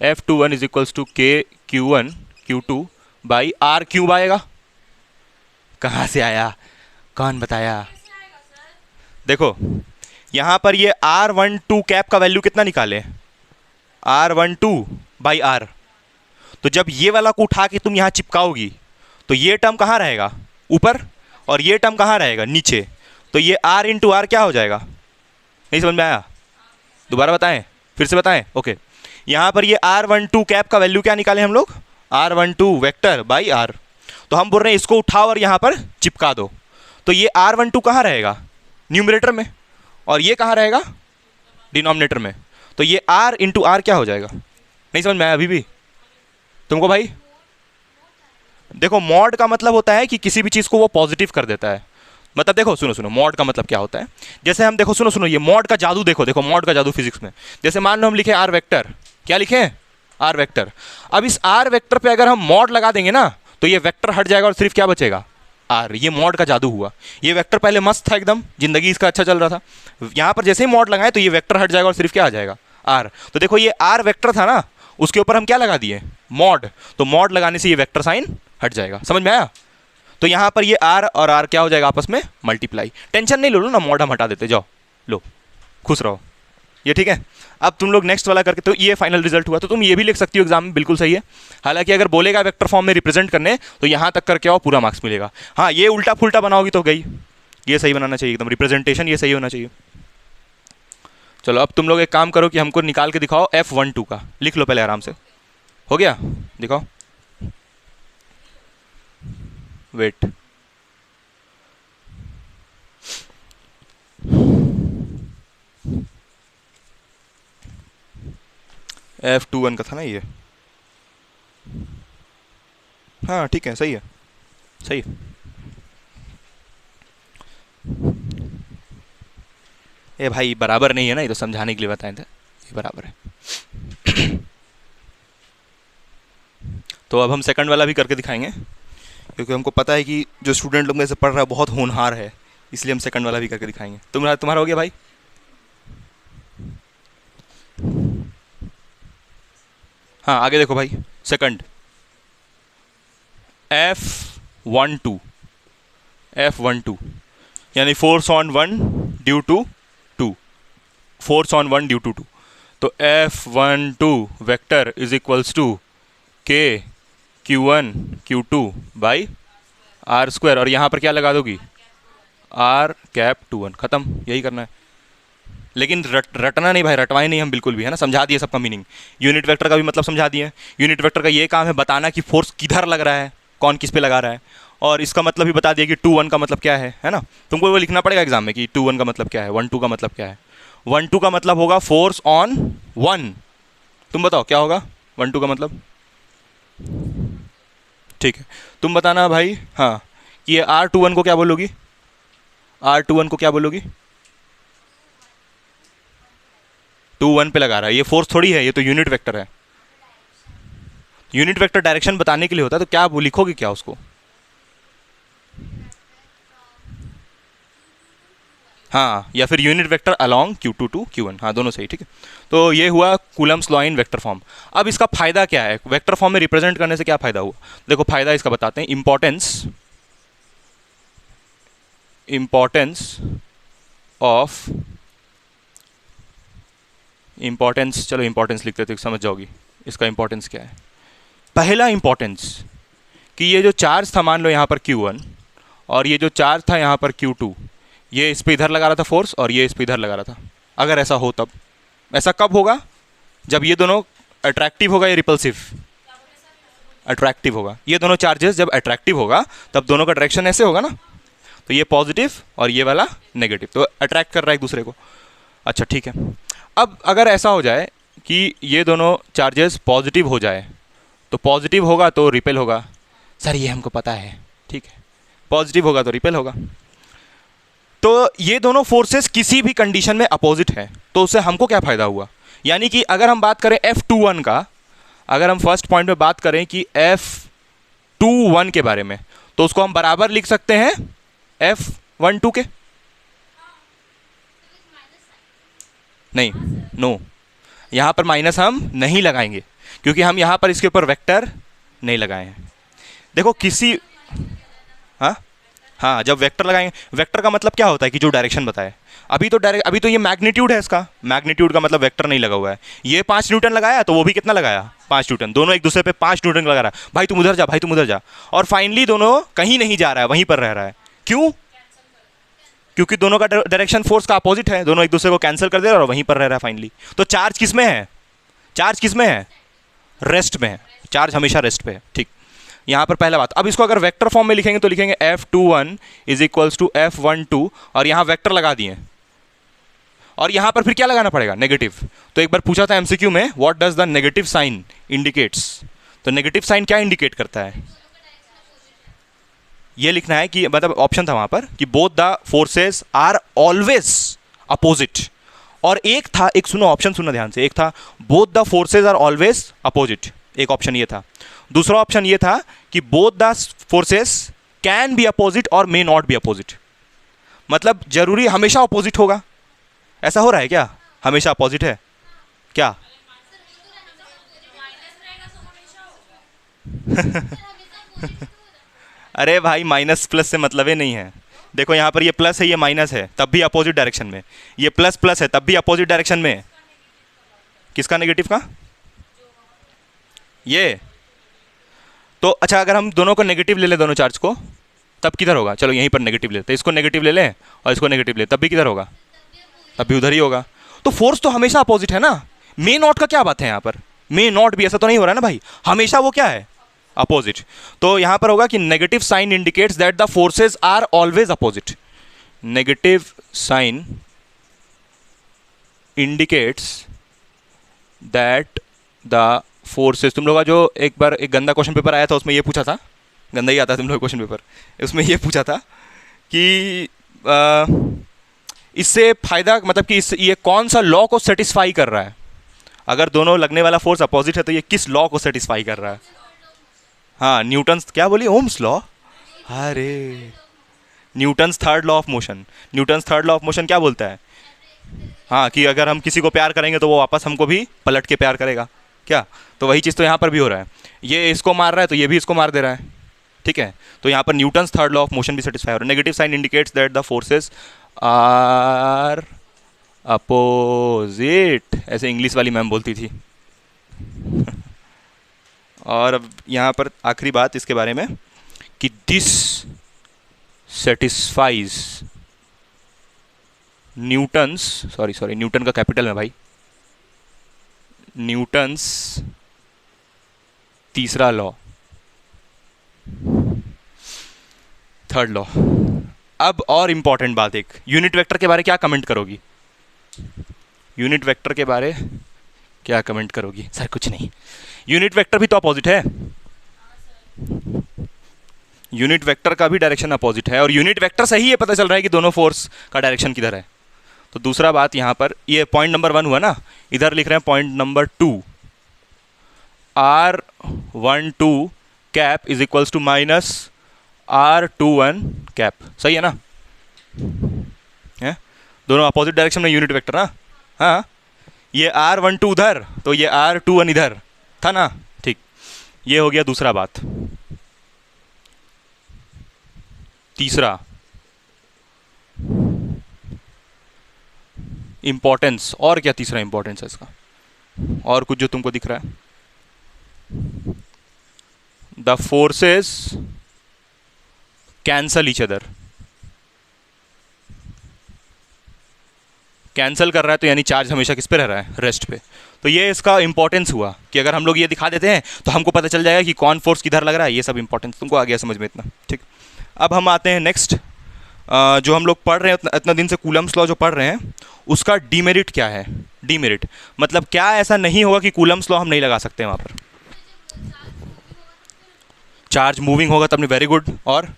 F21 इज इक्वल्स टू के Q1 Q2 by are cube आएगा। कहाँ से आया, कौन बताया? देखो यहाँ पर ये R12 कैप का वैल्यू कितना निकाले, R12 बाई आर। तो जब ये वाला को उठा के तुम यहाँ चिपकाओगी तो ये टर्म कहाँ रहेगा? ऊपर, और ये टर्म कहाँ रहेगा? नीचे। तो ये R इंटू आर क्या हो जाएगा? नहीं समझ में आया? दोबारा बताएं, फिर से बताएं। ओके, यहाँ पर ये R12 कैप का वैल्यू क्या निकाले हम लोग? R12 vector by are. तो हम बोल रहे हैं इसको उठाओ और यहाँ पर चिपका दो। तो ये R12 कहाँ रहेगा? न्यूमरेटर में, और ये कहाँ रहेगा? डिनोमिनेटर में। तो ये R इंटू आर क्या हो जाएगा? नहीं समझ में आया अभी भी तुमको भाई? देखो मॉड का मतलब होता है कि किसी भी चीज़ को वो पॉजिटिव कर देता है। मतलब देखो सुनो मॉड का मतलब क्या होता है, जैसे हम देखो सुनो ये मॉड का जादू देखो मॉड का जादू फिजिक्स में। जैसे मान लो हम लिखे आर वेक्टर, क्या लिखे? R vector. अब इस आर वेक्टर पे अगर हम मॉड लगा देंगे ना तो ये वेक्टर हट जाएगा और सिर्फ क्या बचेगा? आर। ये मॉड का जादू हुआ। ये वेक्टर पहले मस्त था एकदम, जिंदगी इसका अच्छा चल रहा था, यहाँ पर जैसे ही मॉड लगाए तो ये वेक्टर हट जाएगा और सिर्फ क्या आ जाएगा? आर। तो देखो ये आर वेक्टर था ना, उसके ऊपर हम क्या लगा दिए? मॉड। तो मॉड लगाने से ये वेक्टर साइन हट जाएगा। समझ में आया? तो यहाँ पर ये आर और आर क्या हो जाएगा? आपस में मल्टीप्लाई। टेंशन नहीं लो ना, मॉड हम हटा देते, जाओ लो खुश रहो। ये ठीक है। अब तुम लोग नेक्स्ट वाला करके, तो ये फाइनल रिजल्ट हुआ। तो तुम ये भी लिख सकती हो एग्जाम में, बिल्कुल सही है। हालांकि अगर बोलेगा वेक्टर फॉर्म में रिप्रेजेंट करने तो यहाँ तक करके आओ, पूरा मार्क्स मिलेगा। हाँ ये उल्टा फुल्टा बनाओगी तो गई, ये सही बनाना चाहिए एकदम, रिप्रेजेंटेशन ये सही होना चाहिए। चलो अब तुम लोग एक काम करो कि हमको निकाल के दिखाओ F12 का, लिख लो पहले आराम से। हो गया? दिखाओ, वेट, F21 का था ना ये। हाँ ठीक है, सही है, सही है। ए भाई बराबर नहीं है ना, ये तो समझाने के लिए बताए थे, ये बराबर है। तो अब हम सेकंड वाला भी करके दिखाएंगे, क्योंकि हमको पता है कि जो स्टूडेंट लोग में से पढ़ रहा है बहुत होनहार है, इसलिए हम सेकंड वाला भी करके दिखाएंगे। तुम्हारा हो गया भाई? हाँ आगे देखो भाई, सेकंड F12 यानी force on one due to two, force on one due to two. तो F12 vector is equals to के Q1 Q2 by are square, और यहाँ पर क्या लगा दोगी? R cap 21। खत्म, यही करना है। लेकिन रटना नहीं भाई, रटवाए नहीं हम बिल्कुल भी, है ना। समझा दिए सबका मीनिंग, यूनिट वेक्टर का भी मतलब समझा दिए। यूनिट वेक्टर का ये काम है बताना कि फोर्स किधर लग रहा है, कौन किस पे लगा रहा है, और इसका मतलब भी बता दिया कि 2 1 का मतलब क्या है ना। तुमको वो लिखना पड़ेगा एग्जाम में कि 2 1 का मतलब क्या है, 1 2 का मतलब क्या है। 1 2 का मतलब होगा फोर्स ऑन 1। तुम बताओ क्या होगा 1 2 का मतलब? ठीक है, तुम बताना भाई। हाँ, कि ये R21 को क्या बोलोगी? R21 को क्या बोलोगी? 2 1 पे लगा रहा है, ये फोर्स थोड़ी है, ये तो यूनिट वेक्टर है। यूनिट वेक्टर डायरेक्शन बताने के लिए होता है, तो क्या वो लिखोगे क्या उसको? हाँ, या फिर unit vector along Q2 to Q1, हाँ दोनों सही, ठीक है। तो ये हुआ Coulomb's law in vector form. अब इसका फायदा क्या है, वेक्टर फॉर्म में रिप्रेजेंट करने से क्या फायदा हुआ? देखो फायदा इसका बताते हैं। इंपॉर्टेंस, चलो इंपॉर्टेंस लिखते थे, समझ जाओगी इसका इंपॉर्टेंस क्या है। पहला इंपॉर्टेंस कि ये जो चार्ज था, मान लो यहाँ पर Q1, और ये जो चार्ज था यहाँ पर Q2, ये इस पे इधर लगा रहा था फोर्स और ये इस पे इधर लगा रहा था। अगर ऐसा हो तब, ऐसा कब होगा? जब ये दोनों अट्रैक्टिव होगा या रिपल्सिव? अट्रैक्टिव होगा। ये दोनों चार्जेस जब अट्रैक्टिव होगा तब दोनों का डायरेक्शन ऐसे होगा ना, तो ये पॉजिटिव और ये वाला नेगेटिव, तो अट्रैक्ट कर रहा है एक दूसरे को। अच्छा ठीक है, अब अगर ऐसा हो जाए कि ये दोनों चार्जेस पॉजिटिव हो जाए, तो पॉजिटिव होगा तो रिपेल होगा। सर ये हमको पता है, ठीक है, पॉजिटिव होगा तो रिपेल होगा। तो ये दोनों फोर्सेस किसी भी कंडीशन में अपोजिट है, तो उससे हमको क्या फ़ायदा हुआ? यानी कि अगर हम बात करें F21 का, अगर हम फर्स्ट पॉइंट में बात करें कि F21 के बारे में, तो उसको हम बराबर लिख सकते हैं F12 के। नहीं, नो, यहाँ पर माइनस हम नहीं लगाएंगे क्योंकि हम यहाँ पर इसके ऊपर वेक्टर नहीं लगाए हैं। देखो किसी, हाँ हाँ, जब वेक्टर लगाएंगे, वेक्टर का मतलब क्या होता है कि जो डायरेक्शन बताए। अभी तो ये मैग्नीट्यूड है, इसका मैग्नीट्यूड का मतलब वेक्टर नहीं लगा हुआ है। ये 5 न्यूटन लगाया तो वो भी कितना लगाया, 5 न्यूटन, दोनों एक दूसरे पे 5 न्यूटन लगा रहा है, भाई तुम उधर जा, भाई तुम उधर जा, और फाइनली दोनों कहीं नहीं जा रहा है, वहीं पर रह रहा है। क्यों? क्योंकि दोनों का डायरेक्शन फोर्स का अपोजिट है, दोनों एक दूसरे को कैंसिल कर दे रहा है और वहीं पर रह रहा है फाइनली। तो चार्ज किस में है? चार्ज किस में है? रेस्ट में है। चार्ज हमेशा रेस्ट पे है, ठीक। यहाँ पर पहला बात। अब इसको अगर वेक्टर फॉर्म में लिखेंगे तो लिखेंगे F21 is equals to F12, और यहाँ वेक्टर लगा दिए, और यहाँ पर फिर क्या लगाना पड़ेगा? नेगेटिव। तो एक बार पूछा था एमसीक्यू में, what does the negative sign indicates, तो नेगेटिव साइन क्या इंडिकेट करता है? ये लिखना है कि, मतलब ऑप्शन था वहाँ पर कि both the forces are always opposite, और एक था, एक सुनो ऑप्शन सुनना ध्यान से, एक था both the forces are always opposite, एक ऑप्शन ये था। दूसरा ऑप्शन ये था कि both the forces can be opposite और मे नॉट बी अपोजिट, मतलब जरूरी हमेशा अपोजिट होगा। ऐसा हो रहा है क्या? हमेशा अपोजिट है क्या? अरे भाई माइनस प्लस से मतलब ही नहीं है। देखो यहाँ पर ये प्लस है, ये माइनस है, तब भी अपोजिट डायरेक्शन में, ये प्लस प्लस है तब भी अपोजिट डायरेक्शन में। किसका? नेगेटिव का। ये तो अच्छा, अगर हम दोनों को नेगेटिव ले लें, दोनों चार्ज को, तब किधर होगा? चलो यहीं पर नेगेटिव लेते हैं, इसको नेगेटिव ले लें और इसको नेगेटिव ले, तब भी किधर होगा? तब भी उधर ही होगा। तो फोर्स तो हमेशा अपोजिट है ना। मे नॉट का क्या बात है यहाँ पर? मे नॉट भी ऐसा तो नहीं हो रहा है ना भाई, हमेशा वो क्या है? अपोजिट। तो यहाँ पर होगा कि negative sign indicates that the forces are always opposite. Negative sign indicates that the forces, तुम लोग का जो एक बार एक गंदा क्वेश्चन पेपर आया था उसमें ये पूछा था, गंदा ही आता है तुम लोग क्वेश्चन पेपर, उसमें ये पूछा था कि इससे फायदा, मतलब कि ये कौन सा लॉ को सेटिस्फाई कर रहा है? अगर दोनों लगने वाला फोर्स अपोजिट है तो ये किस लॉ को सेटिस्फाई कर रहा है? हाँ, न्यूटन्स, क्या बोली? Ohm's law. अरे Newton's third law of motion. Newton's third law of motion क्या बोलता है? हाँ, कि अगर हम किसी को प्यार करेंगे तो वो वापस हमको भी पलट के प्यार करेगा, क्या? तो वही चीज़ तो यहाँ पर भी हो रहा है, ये इसको मार रहा है तो ये भी इसको मार दे रहा है, ठीक है। तो यहाँ पर Newton's third law of motion भी सेटिस्फाई हो रहा है। Negative sign indicates that the forces are opposite, ऐसे इंग्लिश वाली मैम बोलती थी। और अब यहाँ पर आखिरी बात इसके बारे में कि this satisfies Newton's, sorry Newton का कैपिटल में भाई, न्यूटन्स तीसरा लॉ, थर्ड लॉ। अब और इंपॉर्टेंट बात, एक यूनिट वेक्टर के बारे क्या कमेंट करोगी? यूनिट वेक्टर के बारे क्या कमेंट करोगी? सर कुछ नहीं, यूनिट वेक्टर भी तो अपोजिट है, यूनिट वेक्टर का भी डायरेक्शन अपोजिट है, और यूनिट वेक्टर से ही ये पता चल रहा है कि दोनों फोर्स का डायरेक्शन किधर है। तो दूसरा बात यहाँ पर, ये पॉइंट नंबर 1 हुआ ना, इधर लिख रहे हैं point number 2, R12 cap is equals to minus R21 cap, सही है ना? है? दोनों अपोजिट डायरेक्शन में यूनिट वेक्टर ना। हाँ, ये R12 उधर तो ये R21 इधर था ना, ठीक। ये हो गया दूसरा बात। तीसरा इंपॉर्टेंस, और क्या तीसरा इंपॉर्टेंस है इसका? और कुछ जो तुमको दिख रहा है? The forces cancel each other, cancel कर रहा है, तो यानी चार्ज हमेशा किस पे रह रहा है, रेस्ट पे। तो ये इसका इंपॉर्टेंस हुआ कि अगर हम लोग ये दिखा देते हैं तो हमको पता चल जाएगा कि कौन फोर्स किधर लग रहा है, ये सब इंपॉर्टेंस तुमको आ गया समझ में इतना, ठीक। अब हम आते हैं नेक्स्ट, जो हम लोग पढ़ रहे हैं इतना दिन से कूलम्स लॉ जो पढ़ रहे हैं, उसका डीमेरिट क्या है। डीमेरिट मतलब क्या ऐसा नहीं होगा कि कूलम्स लॉ हम नहीं लगा सकते वहाँ पर। चार्ज मूविंग होगा तब नहीं, वेरी गुड। और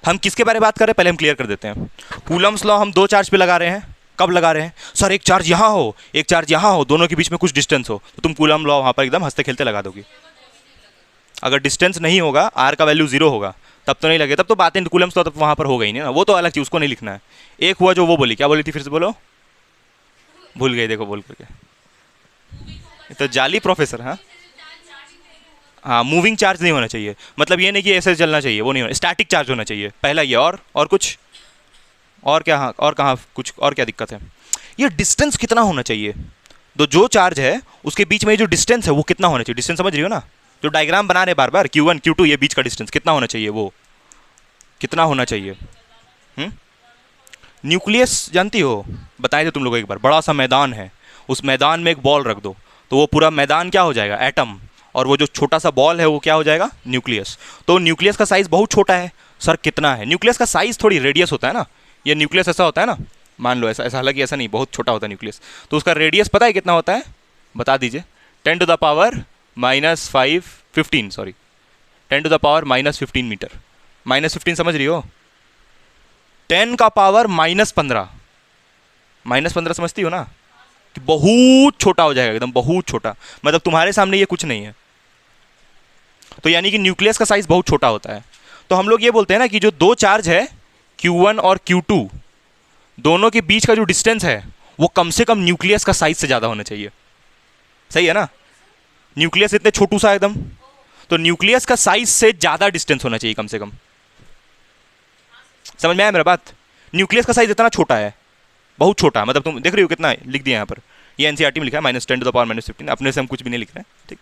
हम किसके बारे में बात कर रहे हैं, पहले हम क्लियर कर देते हैं। कूलम्स लॉ हम दो चार्ज पे लगा रहे हैं। कब लगा रहे हैं सर, एक चार्ज यहाँ हो एक चार्ज यहाँ हो, दोनों के बीच में कुछ डिस्टेंस हो, तो तुम कूलम लॉ वहाँ पर एकदम हंसते खेलते लगा दोगे। अगर डिस्टेंस नहीं होगा, आर का वैल्यू 0 होगा, तब तो नहीं लगे, तब तो बातें कूलम्स लॉ तब वहाँ पर हो गई नहीं ना, वो तो अलग चीज़, उसको नहीं लिखना है। एक हुआ जो वो बोली, क्या बोली थी फिर से बोलो, भूल गई देखो बोल करके, तो जाली प्रोफेसर। हाँ हाँ, मूविंग चार्ज नहीं होना चाहिए, मतलब ये नहीं कि ऐसे चलना चाहिए, वो नहीं होना, स्टैटिक चार्ज होना चाहिए पहला ये। और कुछ और क्या, हाँ और कहाँ कुछ और क्या दिक्कत है, ये डिस्टेंस कितना होना चाहिए, तो जो चार्ज है उसके बीच में जो डिस्टेंस है वो कितना होना चाहिए, डिस्टेंस समझ रही हो ना, जो डायग्राम बना रहे बार बार Q1 Q2, ये बीच का डिस्टेंस कितना होना चाहिए, वो कितना होना चाहिए। न्यूक्लियस जानती हो, बताए थे तुम लोग एक बार, बड़ा सा मैदान है, उस मैदान में एक बॉल रख दो तो वो पूरा मैदान क्या हो जाएगा, एटम, और वो जो छोटा सा बॉल है वो क्या हो जाएगा, न्यूक्लियस। तो न्यूक्लियस का साइज बहुत छोटा है, सर कितना है, न्यूक्लियस का साइज थोड़ी रेडियस होता है ना, ये न्यूक्लियस ऐसा होता है ना, मान लो ऐसा, हालांकि ऐसा नहीं, बहुत छोटा होता है न्यूक्लियस, तो उसका रेडियस पता है कितना होता है, बता दीजिए। 10⁻⁻15 सॉरी 10⁻⁻15 मीटर, -15 समझ रही हो, 10⁻⁻15 -15 समझती हो ना, कि बहुत छोटा हो जाएगा एकदम, बहुत छोटा, मतलब तुम्हारे सामने ये कुछ नहीं है। तो यानी कि न्यूक्लियस का साइज बहुत छोटा होता है। तो हम लोग ये बोलते हैं ना कि जो दो चार्ज है Q1 और Q2, दोनों के बीच का जो डिस्टेंस है वो कम से कम न्यूक्लियस का साइज से ज़्यादा होना चाहिए, सही है ना, न्यूक्लियस इतने छोटू सा एकदम, तो न्यूक्लियस का साइज से ज़्यादा डिस्टेंस होना चाहिए कम से कम, समझ में आया मेरा बात। न्यूक्लियस का साइज इतना छोटा है, बहुत छोटा, मतलब तुम देख रही हो कितना लिख दिया यहाँ पर, ये एनसीईआरटी में लिखा है -10⁻⁻15, अपने से हम कुछ भी नहीं लिख रहे हैं, ठीक।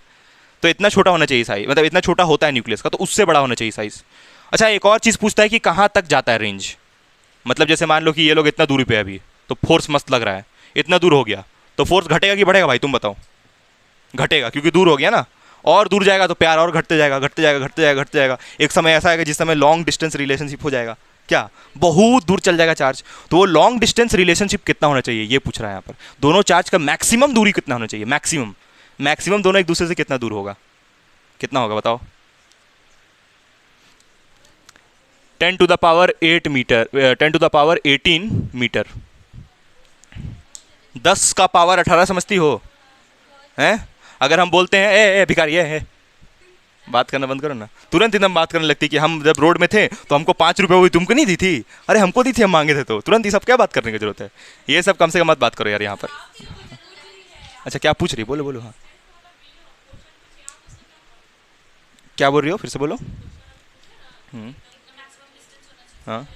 तो इतना छोटा होना चाहिए साइज, मतलब इतना छोटा होता है न्यूक्लियस का, तो उससे बड़ा होना चाहिए साइज। अच्छा, एक और चीज़ पूछता है कि कहाँ तक जाता है रेंज, मतलब जैसे मान लो कि ये लोग इतना दूरी पे है अभी, तो फोर्स मस्त लग रहा है, इतना दूर हो गया तो फोर्स घटेगा कि बढ़ेगा भाई, तुम बताओ। घटेगा, क्योंकि दूर हो गया ना, और दूर जाएगा तो प्यार और घटते जाएगा, घटते जाएगा, घटते जाएगा, घटते जाएगा, एक समय ऐसा आएगा जिस समय लॉन्ग डिस्टेंस रिलेशनशिप हो जाएगा, क्या बहुत दूर चल जाएगा चार्ज। तो वो लॉन्ग डिस्टेंस रिलेशनशिप कितना होना चाहिए ये पूछ रहा है यहाँ पर, दोनों चार्ज का मैक्सिमम दूरी कितना होना चाहिए, मैक्सिमम दोनों एक दूसरे से कितना दूर होगा, कितना होगा बताओ। 10⁻8 मीटर, 10⁻18 मीटर, 10⁻18 समझती हो हैं। अगर हम बोलते हैं ए भिखारी है, बात करना बंद करो ना, तुरंत एकदम बात करने लगती कि हम जब रोड में थे तो हमको 5 रुपये हुई, तुमको नहीं दी थी, अरे हमको दी थी, हम मांगे थे, तो तुरंत ये सब क्या बात करने की जरूरत है, ये सब कम से कम मत बात करो यार यहाँ पर। अच्छा क्या पूछ रही, बोलो बोलो, हाँ क्या बोल रही हो, फिर से बोलो। हाँ,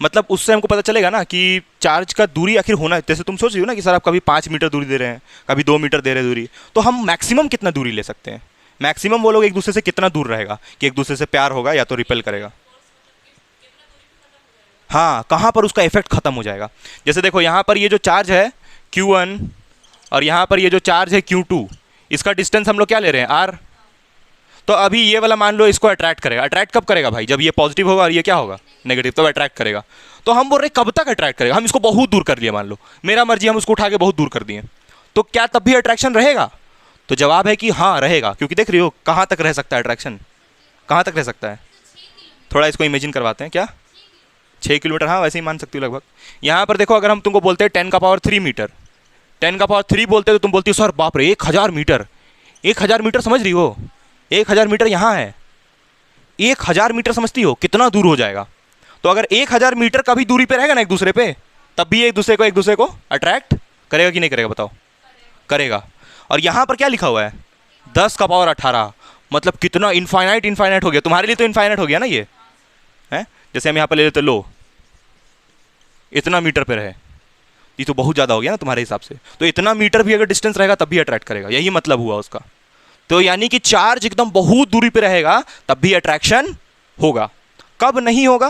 मतलब उससे हमको पता चलेगा ना कि चार्ज का दूरी आखिर होना, जैसे तुम सोच रही हो ना कि सर आप कभी 5 मीटर दूरी दे रहे हैं, कभी 2 मीटर दे रहे हैं दूरी, तो हम मैक्सिमम कितना दूरी ले सकते हैं, मैक्सिमम वो लोग एक दूसरे से कितना दूर रहेगा कि एक दूसरे से प्यार होगा या तो रिपेल करेगा। हाँ, कहाँ पर उसका इफेक्ट खत्म हो जाएगा। जैसे देखो यहाँ पर ये जो चार्ज है Q1 और यहाँ पर ये जो चार्ज है Q2, इसका डिस्टेंस हम लोग क्या ले रहे हैं, R। तो अभी ये वाला मान लो इसको अट्रैक्ट करेगा, अट्रैक्ट कब करेगा भाई, जब ये पॉजिटिव होगा और ये क्या होगा, नेगेटिव, तब अट्रैक्ट करेगा। तो हम बोल रहे कब तक अट्रैक्ट करेगा, हम इसको बहुत दूर कर लिए, मान लो मेरा मर्जी, हम उसको उठा के बहुत दूर कर दिए, तो क्या तब भी अट्रैक्शन रहेगा, तो जवाब है कि हाँ रहेगा, क्योंकि देख रही हो कहाँ तक रह सकता है अट्रैक्शन, कहाँ तक रह सकता है, थोड़ा इसको इमेजिन करवाते हैं, क्या 6 किलोमीटर, हाँ वैसे ही मान सकती हो लगभग। यहाँ पर देखो अगर हम तुमको बोलते हैं 10⁻3 मीटर, 10⁻3 बोलते तो तुम बोलती हो सर बाप रे 1000 मीटर, 1000 मीटर समझ रही हो, 1000 मीटर यहाँ है, 1000 मीटर समझती हो कितना दूर हो जाएगा। तो अगर 1000 मीटर का भी दूरी पे रहेगा ना एक दूसरे पे, तब भी एक दूसरे को अट्रैक्ट करेगा कि नहीं करेगा बताओ, करेगा। और यहाँ पर क्या लिखा हुआ है 10⁻18, मतलब कितना इनफाइनाइट हो गया, तुम्हारे लिए तो इनफाइनाइट हो गया ना ये है। जैसे हम यहाँ पर ले लेते लो, इतना मीटर पे रहे, ये तो बहुत ज़्यादा हो गया ना तुम्हारे हिसाब से, तो इतना मीटर भी अगर डिस्टेंस रहेगा तब भी अट्रैक्ट करेगा, यही मतलब हुआ उसका। तो यानी कि चार्ज एकदम बहुत दूरी पे रहेगा तब भी अट्रैक्शन होगा, कब नहीं होगा,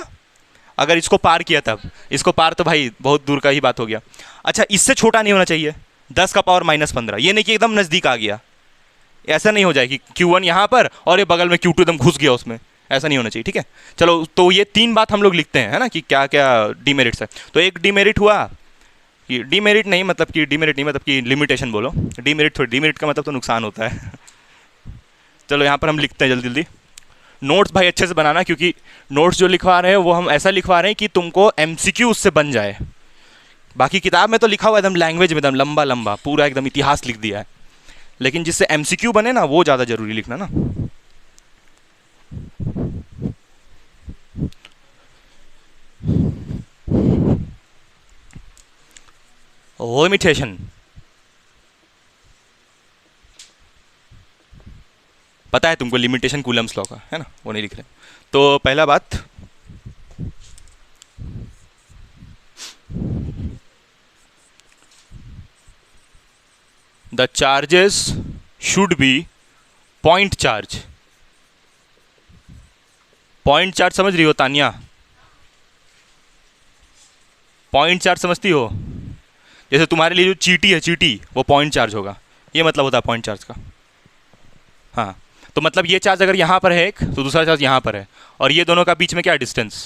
अगर इसको पार किया तब, इसको पार तो भाई बहुत दूर का ही बात हो गया। अच्छा, इससे छोटा नहीं होना चाहिए, 10 का पावर -15, ये नहीं कि एकदम नज़दीक आ गया, ऐसा नहीं हो जाए कि Q1 यहाँ पर और ये बगल में Q2 एकदम घुस गया उसमें, ऐसा नहीं होना चाहिए, ठीक है। चलो, तो ये 3 बात हम लोग लिखते हैं, है ना, कि क्या क्या डीमेरिट्स है। तो एक डीमेरिट हुआ कि डीमेरिट नहीं मतलब कि लिमिटेशन बोलो, डीमेरिट थोड़ी, डीमेरिट का मतलब तो नुकसान होता है। चलो यहाँ पर हम लिखते हैं जल्दी जल्दी। नोट्स भाई अच्छे से बनाना, क्योंकि नोट्स जो लिखवा रहे हैं वो हम ऐसा लिखवा रहे हैं कि तुमको MCQ उससे बन जाए। बाकी किताब में तो लिखा हुआ एकदम लैंग्वेज में, एकदम लंबा लंबा पूरा एकदम इतिहास लिख दिया है, लेकिन जिससे MCQ बने ना, वो ज़्यादा जरूरी लिखना ना। लिमिटेशन पता है तुमको, लिमिटेशन कूलम्स लॉ का है ना, वो नहीं लिख रहे। तो पहला बात, the charges should be point charge. Point charge समझ रही हो तानिया? पॉइंट चार्ज समझती हो? जैसे तुम्हारे लिए जो चीटी है, चीटी, वो पॉइंट चार्ज होगा, ये मतलब होता है पॉइंट चार्ज का। हाँ, तो मतलब ये चार्ज अगर यहाँ पर है एक, तो दूसरा चार्ज यहाँ पर है, और ये दोनों का बीच में क्या डिस्टेंस,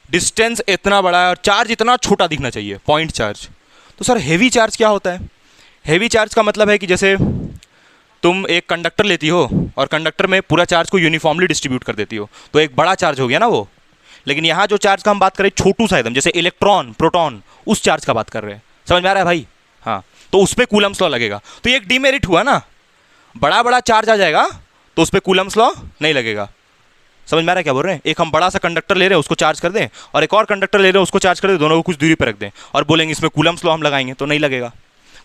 डिस्टेंस इतना बड़ा है और चार्ज इतना छोटा दिखना चाहिए, पॉइंट चार्ज। तो सर हेवी चार्ज क्या होता है? हेवी चार्ज का मतलब है कि जैसे तुम एक कंडक्टर लेती हो और कंडक्टर में पूरा चार्ज को यूनिफॉर्मली डिस्ट्रीब्यूट कर देती हो, तो एक बड़ा चार्ज हो गया ना वो। लेकिन यहाँ जो चार्ज का हम बात करें, छोटू सा एकदम, जैसे इलेक्ट्रॉन, प्रोटॉन, उस चार्ज का बात कर रहे हैं। समझ में आ रहा है भाई? हाँ, तो उस पर कूलम्स लॉ लगेगा। तो ये एक डीमेरिट हुआ ना, बड़ा बड़ा चार्ज आ जाएगा तो उस पर कूलम्स लॉ नहीं लगेगा। समझ में आ रहा है क्या बोल रहे हैं? एक हम बड़ा सा कंडक्टर ले रहे हैं, उसको चार्ज कर दें, और एक और कंडक्टर ले रहे हैं, उसको चार्ज कर दें, दोनों को कुछ दूरी पर रख दें, और बोलेंगे इसमें कूलम्स लॉ हम लगाएंगे, तो नहीं लगेगा।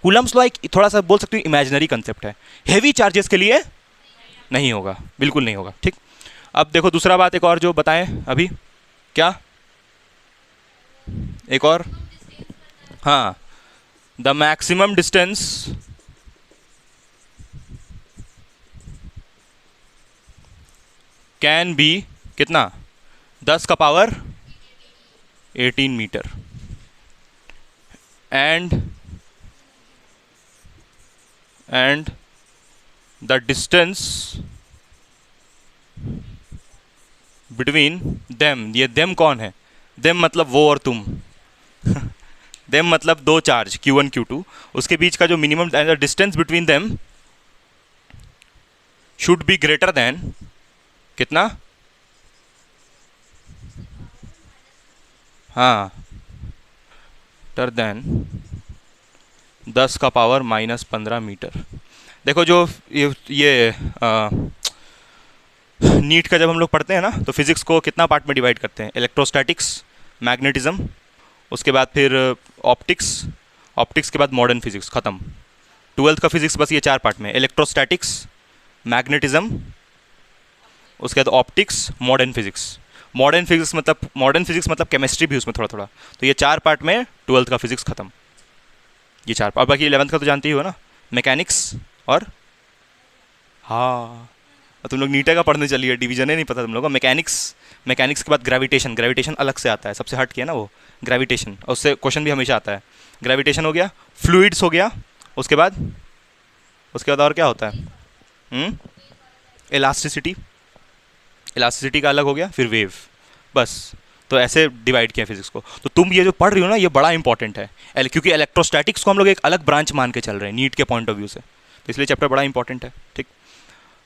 कूलम्स लॉ एक थोड़ा सा बोल सकते हो इमेजिनरी कंसेप्ट है, हेवी चार्जेस के लिए नहीं होगा, बिल्कुल नहीं होगा, ठीक। अब देखो दूसरा बात, एक और जो बताएं अभी, क्या एक और, हाँ, the maximum distance can be कितना, 10 का power 18 metre, and the distance between them, ये देम कौन है? देम मतलब वो और तुम। देम मतलब दो चार्ज Q1 Q2, उसके बीच का जो minimum distance between them should be greater than कितना, हाँ, ग्रेटर देन 10 का पावर -15 मीटर। देखो जो ये नीट का जब हम लोग पढ़ते हैं ना, तो फिजिक्स को कितना पार्ट में डिवाइड करते हैं? इलेक्ट्रोस्टैटिक्स, मैग्नेटिज्म, उसके बाद फिर ऑप्टिक्स, ऑप्टिक्स के बाद मॉडर्न फिजिक्स, ख़त्म। 12th का फिजिक्स बस ये 4 पार्ट में, इलेक्ट्रोस्टैटिक्स, मैग्नेटिज्म, उसके बाद optics, modern physics. Modern physics मतलब केमिस्ट्री भी उसमें थोड़ा थोड़ा। तो ये 4 पार्ट में 12th का फिजिक्स ख़त्म, ये 4 पार्ट। बाकी 11th का तो जानते ही हो ना, मैकेनिक्स और, हाँ, तुम लोग नीटे का पढ़ने चलिए, डिवीजन ही नहीं पता तुम लोगों को। मैकेनिक्स के बाद ग्रेविटेशन अलग से आता है, सबसे हट किया ना वो, ग्रेविटेशन, और उससे क्वेश्चन भी हमेशा आता है। ग्रेविटेशन हो गया, फ्लूइड्स हो गया, उसके बाद और क्या होता है? इलास्टिसिटी का अलग हो गया, फिर वेव, बस। तो ऐसे डिवाइड किया फिजिक्स को। तो तुम ये जो पढ़ रही हो ना, ये बड़ा इंपॉर्टेंट है, क्योंकि इलेक्ट्रोस्टैटिक्स को हम लोग एक अलग ब्रांच मान के चल रहे हैं नीट के पॉइंट ऑफ व्यू से, तो इसलिए चैप्टर बड़ा इंपॉर्टेंट है, ठीक।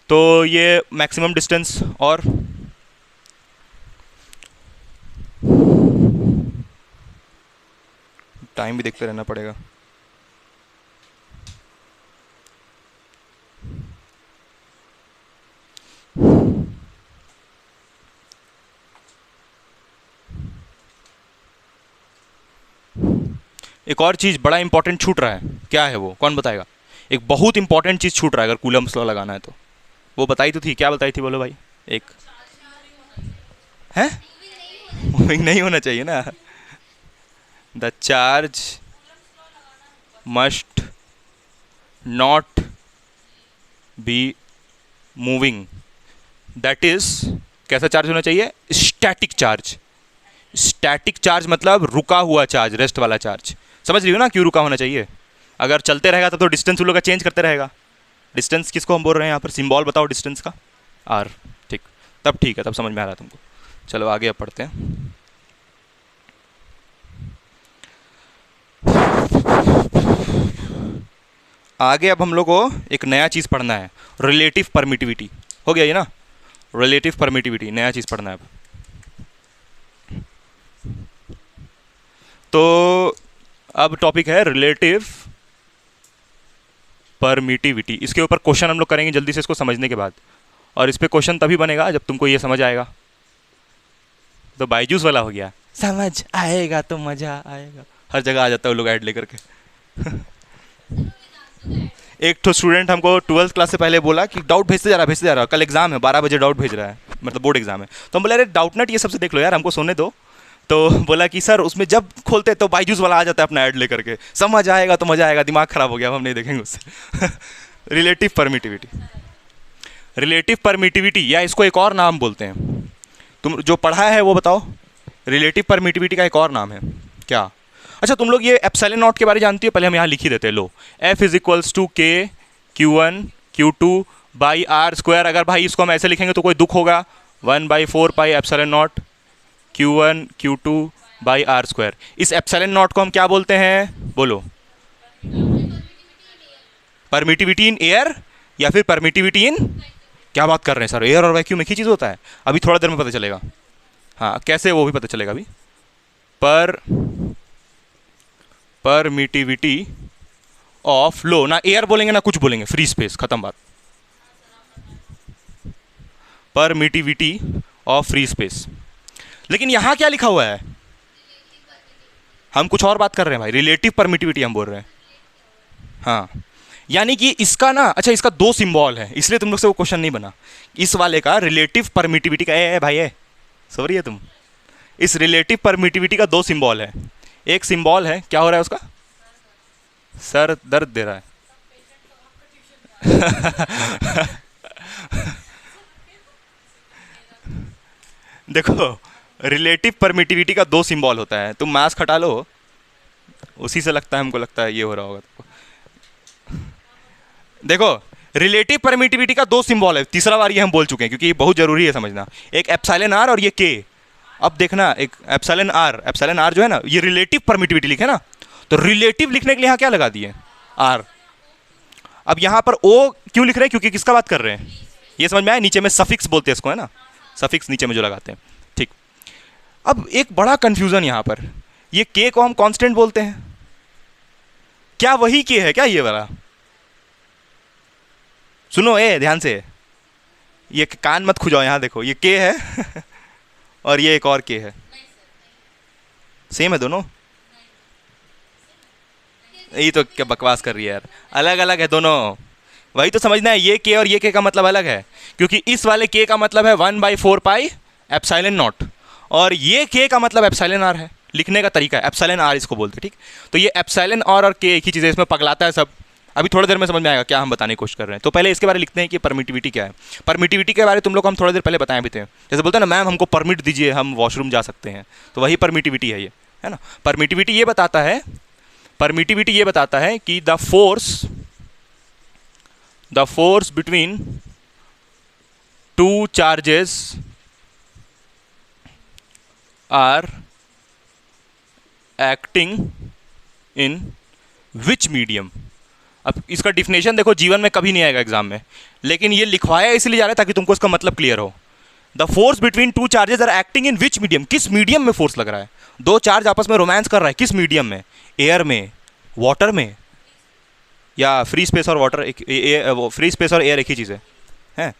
तो ये मैक्सिमम डिस्टेंस, और टाइम भी देखते रहना पड़ेगा। एक और चीज़ बड़ा इंपॉर्टेंट छूट रहा है, क्या है वो, कौन बताएगा? एक बहुत इंपॉर्टेंट चीज़ छूट रहा है अगर कूलम्स लॉ लगाना है तो। वो बताई तो थी, क्या बताई थी, बोलो भाई। एक है, मूविंग नहीं होना चाहिए ना। The charge must not be moving, that is, कैसा चार्ज होना चाहिए? स्टैटिक चार्ज, स्टैटिक चार्ज मतलब रुका हुआ चार्ज, रेस्ट वाला चार्ज। समझ रही हो ना क्यों रुका होना चाहिए? अगर चलते रहेगा तो डिस्टेंस उन लोग का चेंज करते रहेगा। डिस्टेंस किसको हम बोल रहे हैं यहाँ पर? सिंबल बताओ डिस्टेंस का। आर। ठीक, तब ठीक है, तब समझ में आ रहा है तुमको। चलो आगे अब पढ़ते हैं। आगे अब हम लोग को एक नया चीज़ पढ़ना है, रिलेटिव परमिटिविटी। हो गया ये ना, रिलेटिव परमिटिविटी, नया चीज़ पढ़ना है अब। तो अब टॉपिक है रिलेटिव परमिटिविटी। इसके ऊपर क्वेश्चन हम लोग करेंगे जल्दी से इसको समझने के बाद, और इस पर क्वेश्चन तभी बनेगा जब तुमको ये समझ आएगा। तो बायजूस वाला हो गया, समझ आएगा तो मज़ा आएगा, हर जगह आ जाता है वो लोग ऐड लेकर के। एक तो स्टूडेंट हमको 12th क्लास से पहले बोला कि डाउट भेजते जा रहा, कल एग्जाम है 12 बजे डाउट भेज रहा है, मतलब बोर्ड एग्जाम है। तो हम बोले अरे डाउट नट ये सबसे देख लो यार, हमको सोने दो। तो बोला कि सर उसमें जब खोलते तो बायजूस वाला आ जाता है अपना ऐड लेकर के, समझ आएगा तो मज़ा आएगा, दिमाग खराब हो गया, हम नहीं देखेंगे उससे। रिलेटिव परमिटिविटी, रिलेटिव परमिटिविटी या इसको एक और नाम बोलते हैं, तुम जो पढ़ा है वो बताओ। रिलेटिव परमिटिविटी का एक और नाम है क्या? अच्छा तुम लोग ये एप्सिलॉन नॉट के बारे में जानती हो? पहले हम यहाँ लिख ही देते हैं, लो F इज इक्वल्स टू के Q1 Q2 by are square. अगर भाई इसको हम ऐसे लिखेंगे तो कोई दुख होगा, 1/4 pi epsilon naught Q1 Q2 by are square. इस एप्सिलॉन नॉट को हम क्या बोलते हैं? बोलो। परमिटिविटी इन एयर या फिर परमिटिविटी इन, क्या बात कर रहे हैं सर, एयर और वैक्यूम एक ही चीज़ होता है? अभी थोड़ा देर में पता चलेगा। हाँ कैसे, वो भी पता चलेगा अभी। परमिटिविटी ऑफ लो, ना एयर बोलेंगे ना कुछ बोलेंगे, फ्री स्पेस, खत्म बात। Permittivity of free space. लेकिन यहां क्या लिखा हुआ है? हम कुछ और बात कर रहे हैं भाई, रिलेटिव परमिटिविटी हम बोल रहे हैं। हाँ यानी कि इसका ना, अच्छा इसका दो सिंबल है, इसलिए तुम लोग से वो क्वेश्चन नहीं बना। इस वाले का रिलेटिव परमिटिविटी का भाई है, सॉरी है तुम, इस रिलेटिव परमिटिविटी का दो सिंबल है। एक सिंबल है, क्या हो रहा है उसका? सर दर्द दे रहा है। देखो रिलेटिव परमिटिविटी का दो सिंबल होता है, तुम मास खटा लो, उसी से लगता है, हमको लगता है ये हो रहा होगा तुमको। देखो रिलेटिव परमिटिविटी का दो सिंबल है, तीसरा बार ये हम बोल चुके हैं क्योंकि ये बहुत जरूरी है समझना। एक एप्सिलॉन आर और ये के। अब देखना, एक एप्सिलॉन आर जो है ना, ये रिलेटिव परमिटिविटी लिखे ना, तो रिलेटिव लिखने के लिए यहाँ क्या लगा दिए? आर। अब यहाँ पर ओ क्यों लिख रहे हैं? क्योंकि किसका बात कर रहे हैं, ये समझ में आया? नीचे में सफिक्स बोलते हैं इसको, है ना, सफिक्स नीचे में जो लगाते हैं। ठीक, अब एक बड़ा कंफ्यूजन यहाँ पर, ये के को हम कांस्टेंट बोलते हैं, क्या वही के है क्या ये वाला? सुनो ध्यान से, ये कान मत खुजाओ, यहाँ देखो ये के है और ये एक और के है, सेम है दोनों? ये तो क्या बकवास कर रही है यार, अलग अलग है दोनों। वही तो समझना है, ये के और ये के का मतलब अलग है, क्योंकि इस वाले के का मतलब है 1/4 पाई एप्सिलॉन नॉट, और ये के का मतलब एप्सिलॉन आर है। लिखने का तरीका है, एप्सिलॉन आर इसको बोलते हैं। ठीक, तो ये एप्सिलॉन आर और के एक ही चीज़ है, इसमें पगलाता है सब। अभी थोड़ी देर में समझ में आएगा क्या हम बताने की कोशिश कर रहे हैं। तो पहले इसके बारे में लिखते हैं कि परमिटिविटी क्या है। परमिटिविटी के बारे में तुम लोग को हम थोड़ी देर पहले बताए भी थे, जैसे बोलते हैं ना मैम हमको परमिट दीजिए, हम वॉशरूम जा सकते हैं, तो वही परमिटिविटी है ये, है ना। परमिटिविटी ये बताता है, परमिटिविटी ये बताता है कि the force between two charges are acting in which medium. अब इसका डिफिनेशन देखो, जीवन में कभी नहीं आएगा एग्जाम में, लेकिन ये लिखवाया इसलिए जा रहा है ताकि तुमको इसका मतलब क्लियर हो। The force between two charges are acting in which medium, किस मीडियम में फोर्स लग रहा है? दो चार्ज आपस में रोमांस कर रहा है, किस मीडियम में? एयर में, वाटर में, या फ्री स्पेस और वाटर फ्री स्पेस और एयर एक ही चीज़ है?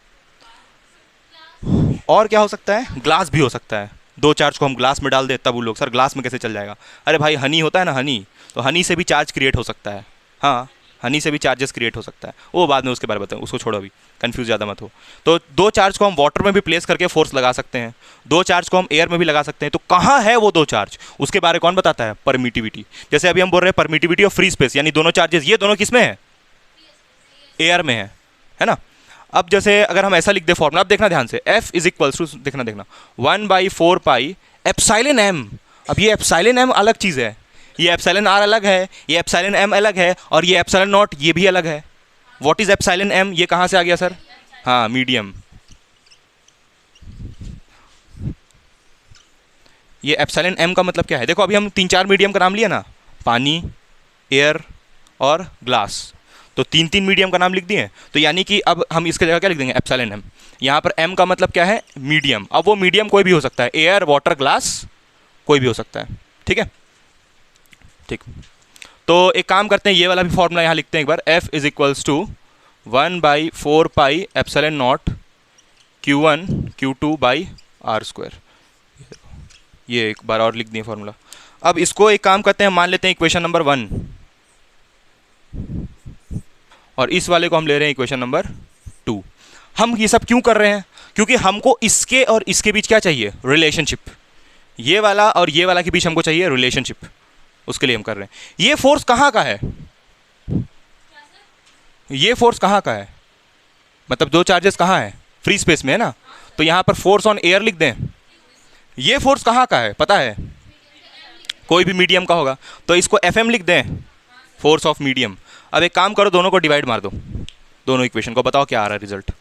और क्या हो सकता है? ग्लास भी हो सकता है। दो चार्ज को हम ग्लास में डाल दे तब वो लोग, सर ग्लास में कैसे चल जाएगा? अरे भाई हनी होता है ना, हनी, तो हनी से भी चार्ज क्रिएट हो सकता है। हाँ हनी से भी चार्जेस क्रिएट हो सकता है, वो बाद में उसके बारे में बताऊँ, उसको छोड़ो, अभी कंफ्यूज ज़्यादा मत हो। तो दो चार्ज को हम वाटर में भी प्लेस करके फोर्स लगा सकते हैं, दो चार्ज को हम एयर में भी लगा सकते हैं। तो कहाँ है वो दो चार्ज, उसके बारे में कौन बताता है? परमिटिविटी। जैसे अभी हम बोल रहे हैं परमिटिविटी ऑफ फ्री स्पेस, यानी दोनों चार्जेस, ये दोनों किस में है? एयर में है ना। अब जैसे अगर हम ऐसा लिख दे फॉर्मूला, अब देखना ध्यान से, F इज इक्वल्स टू, देखना 1/4 पाई एप्सिलॉन एम, अब ये एप्सिलॉन एम अलग चीज़ है, ये एप्सिलॉन आर अलग है, ये एप्सिलॉन एम अलग है, और ये एप्सिलॉन नॉट ये भी अलग है। व्हाट इज एप्सिलॉन एम, ये कहाँ से आ गया सर? हाँ, मीडियम। ये एप्सिलॉन एम का मतलब क्या है? देखो अभी हम 3-4 मीडियम का नाम लिया ना, पानी, एयर और ग्लास, तो 3-3 मीडियम का नाम लिख दिए। तो यानी कि अब हम इसके जगह क्या लिख देंगे? Epsilon m. यहाँ पर एम का मतलब क्या है? मीडियम। अब वो मीडियम कोई भी हो सकता है, एयर, वाटर, ग्लास, कोई भी हो सकता है। ठीक है, ठीक। तो एक काम करते हैं, ये वाला भी फॉर्मूला यहाँ लिखते हैं एक बार। F is equals to 1/4 pi epsilon naught Q1 Q2 by are square. ये एक बार और लिख दिए फॉर्मूला। अब इसको एक काम करते हैं, मान लेते हैं इक्वेशन नंबर 1, और इस वाले को हम ले रहे हैं इक्वेशन नंबर 2। हम ये सब क्यों कर रहे हैं? क्योंकि हमको इसके और इसके बीच क्या चाहिए? रिलेशनशिप। ये वाला और ये वाला के बीच हमको चाहिए रिलेशनशिप, उसके लिए हम कर रहे हैं। ये फोर्स कहाँ का है? ये फोर्स कहाँ का है? मतलब दो चार्जेस कहाँ है? फ्री स्पेस में है ना, तो यहाँ पर फोर्स ऑन एयर लिख दें। ये फोर्स कहाँ का है पता है? कोई भी मीडियम का होगा, तो इसको FM लिख दें, फोर्स ऑफ मीडियम। अब एक काम करो, दोनों को डिवाइड मार दो, दोनों इक्वेशन को, बताओ क्या आ रहा है रिजल्ट।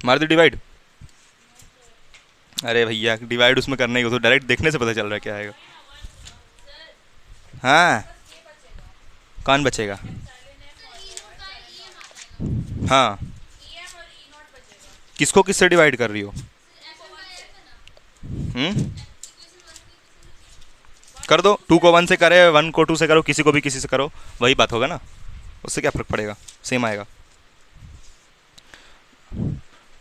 मार दो डिवाइड। अरे भैया डिवाइड उसमें करने को तो डायरेक्ट देखने से पता चल रहा है क्या आएगा। हाँ, कौन बचेगा? हाँ, किसको किससे डिवाइड कर रही हो? कर दो, 2 को 1 से करे, 1 को 2 से करो, किसी को भी किसी से करो, वही बात होगा ना, उससे क्या फ़र्क पड़ेगा, सेम आएगा।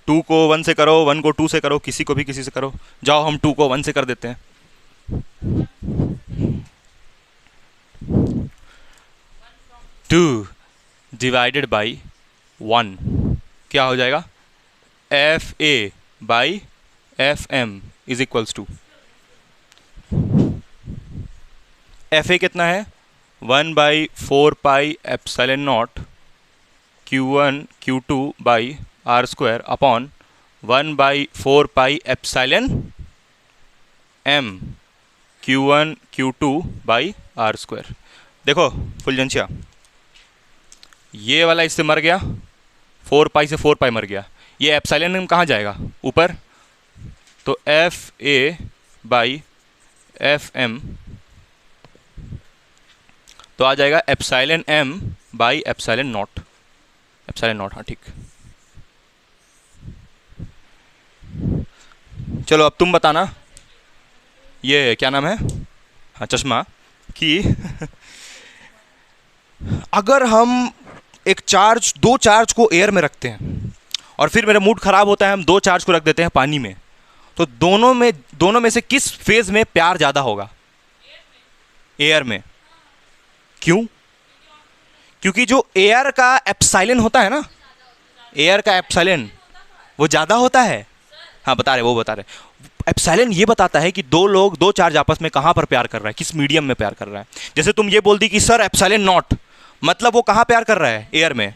2 को 1 से करो, 1 को 2 से करो, किसी को भी किसी से करो। जाओ हम 2 को 1 से कर देते हैं। 2 डिवाइडेड बाई 1 क्या हो जाएगा? FA by FM is equals to, FA कितना है? 1/4 pi epsilon naught Q1 Q2 by are square upon 1/4 pi epsilon M Q1 Q2 by are square. देखो फुलजंशिया, ये वाला इससे मर गया, 4 पाई से 4 पाई मर गया, ये एप्सिलॉन M कहाँ जाएगा? ऊपर, तो FA बाई FM तो आ जाएगा epsilon M by epsilon not, epsilon not. हाँ ठीक, चलो अब तुम बताना, ये क्या नाम है? हाँ चश्मा, कि अगर हम एक चार्ज, दो चार्ज को एयर में रखते हैं और फिर मेरा मूड खराब होता है, हम दो चार्ज को रख देते हैं पानी में, तो दोनों में से किस फेज में प्यार ज़्यादा होगा? एयर में। क्यों? क्योंकि जो एयर का एप्सिलॉन होता है ना, एयर का एप्सिलॉन वो ज़्यादा होता है। हाँ बता रहे, वो बता रहे, एप्सिलॉन ये बताता है कि दो चार्ज आपस में कहाँ पर प्यार कर रहा है, किस मीडियम में प्यार कर रहा है। जैसे तुम ये बोल दी कि सर एप्सिलॉन नॉट, मतलब वो कहाँ प्यार कर रहा है? एयर में।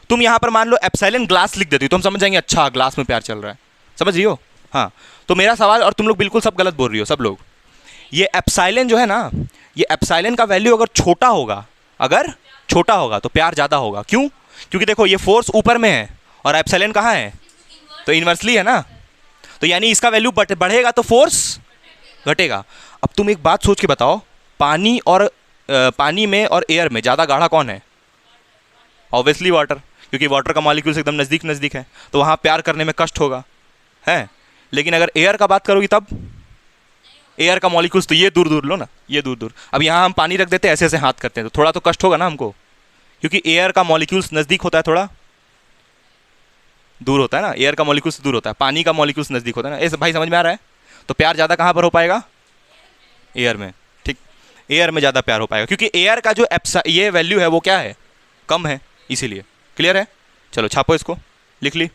तुम यहाँ पर मान लो एप्सिलॉन ग्लास लिख देती हो, तो हम समझ जाएंगे अच्छा ग्लास में प्यार चल रहा है, समझ रही हो? हाँ, तो मेरा सवाल, और तुम लोग बिल्कुल सब गलत बोल रही हो सब लोग, ये एप्सिलॉन जो है ना, ये एप्सिलॉन का वैल्यू अगर छोटा होगा तो प्यार ज़्यादा होगा। क्यों? क्योंकि देखो ये फोर्स ऊपर में है और एप्सिलॉन कहाँ है? तो इन्वर्सली है ना, तो यानी इसका वैल्यू बढ़ेगा तो फोर्स घटेगा। अब तुम एक बात सोच के बताओ, पानी में और एयर में ज़्यादा गाढ़ा कौन है? ऑब्वियसली वाटर, क्योंकि वाटर का मॉलिक्यूल्स एकदम नज़दीक है, तो वहाँ प्यार करने में कष्ट होगा, है। लेकिन अगर एयर का बात करोगी तब एयर का मॉलिक्यूल्स तो ये दूर लो ना, ये दूर। अब यहाँ हम पानी रख देते हैं, ऐसे हाथ करते हैं, तो थोड़ा तो कष्ट होगा ना हमको, क्योंकि एयर का मॉलिक्यूल्स नज़दीक होता है, थोड़ा दूर होता है ना, एयर का मॉलिक्यूल्स दूर होता है, पानी का मॉलिक्यूल्स नज़दीक होता है ना। ऐसे भाई समझ में आ रहा है? तो प्यार ज़्यादा कहाँ पर हो पाएगा? एयर में। ठीक, एयर में ज़्यादा प्यार हो पाएगा, क्योंकि एयर का जो ये वैल्यू है वो क्या है? कम है, इसीलिए। क्लियर है? चलो छापो इसको, लिख ली,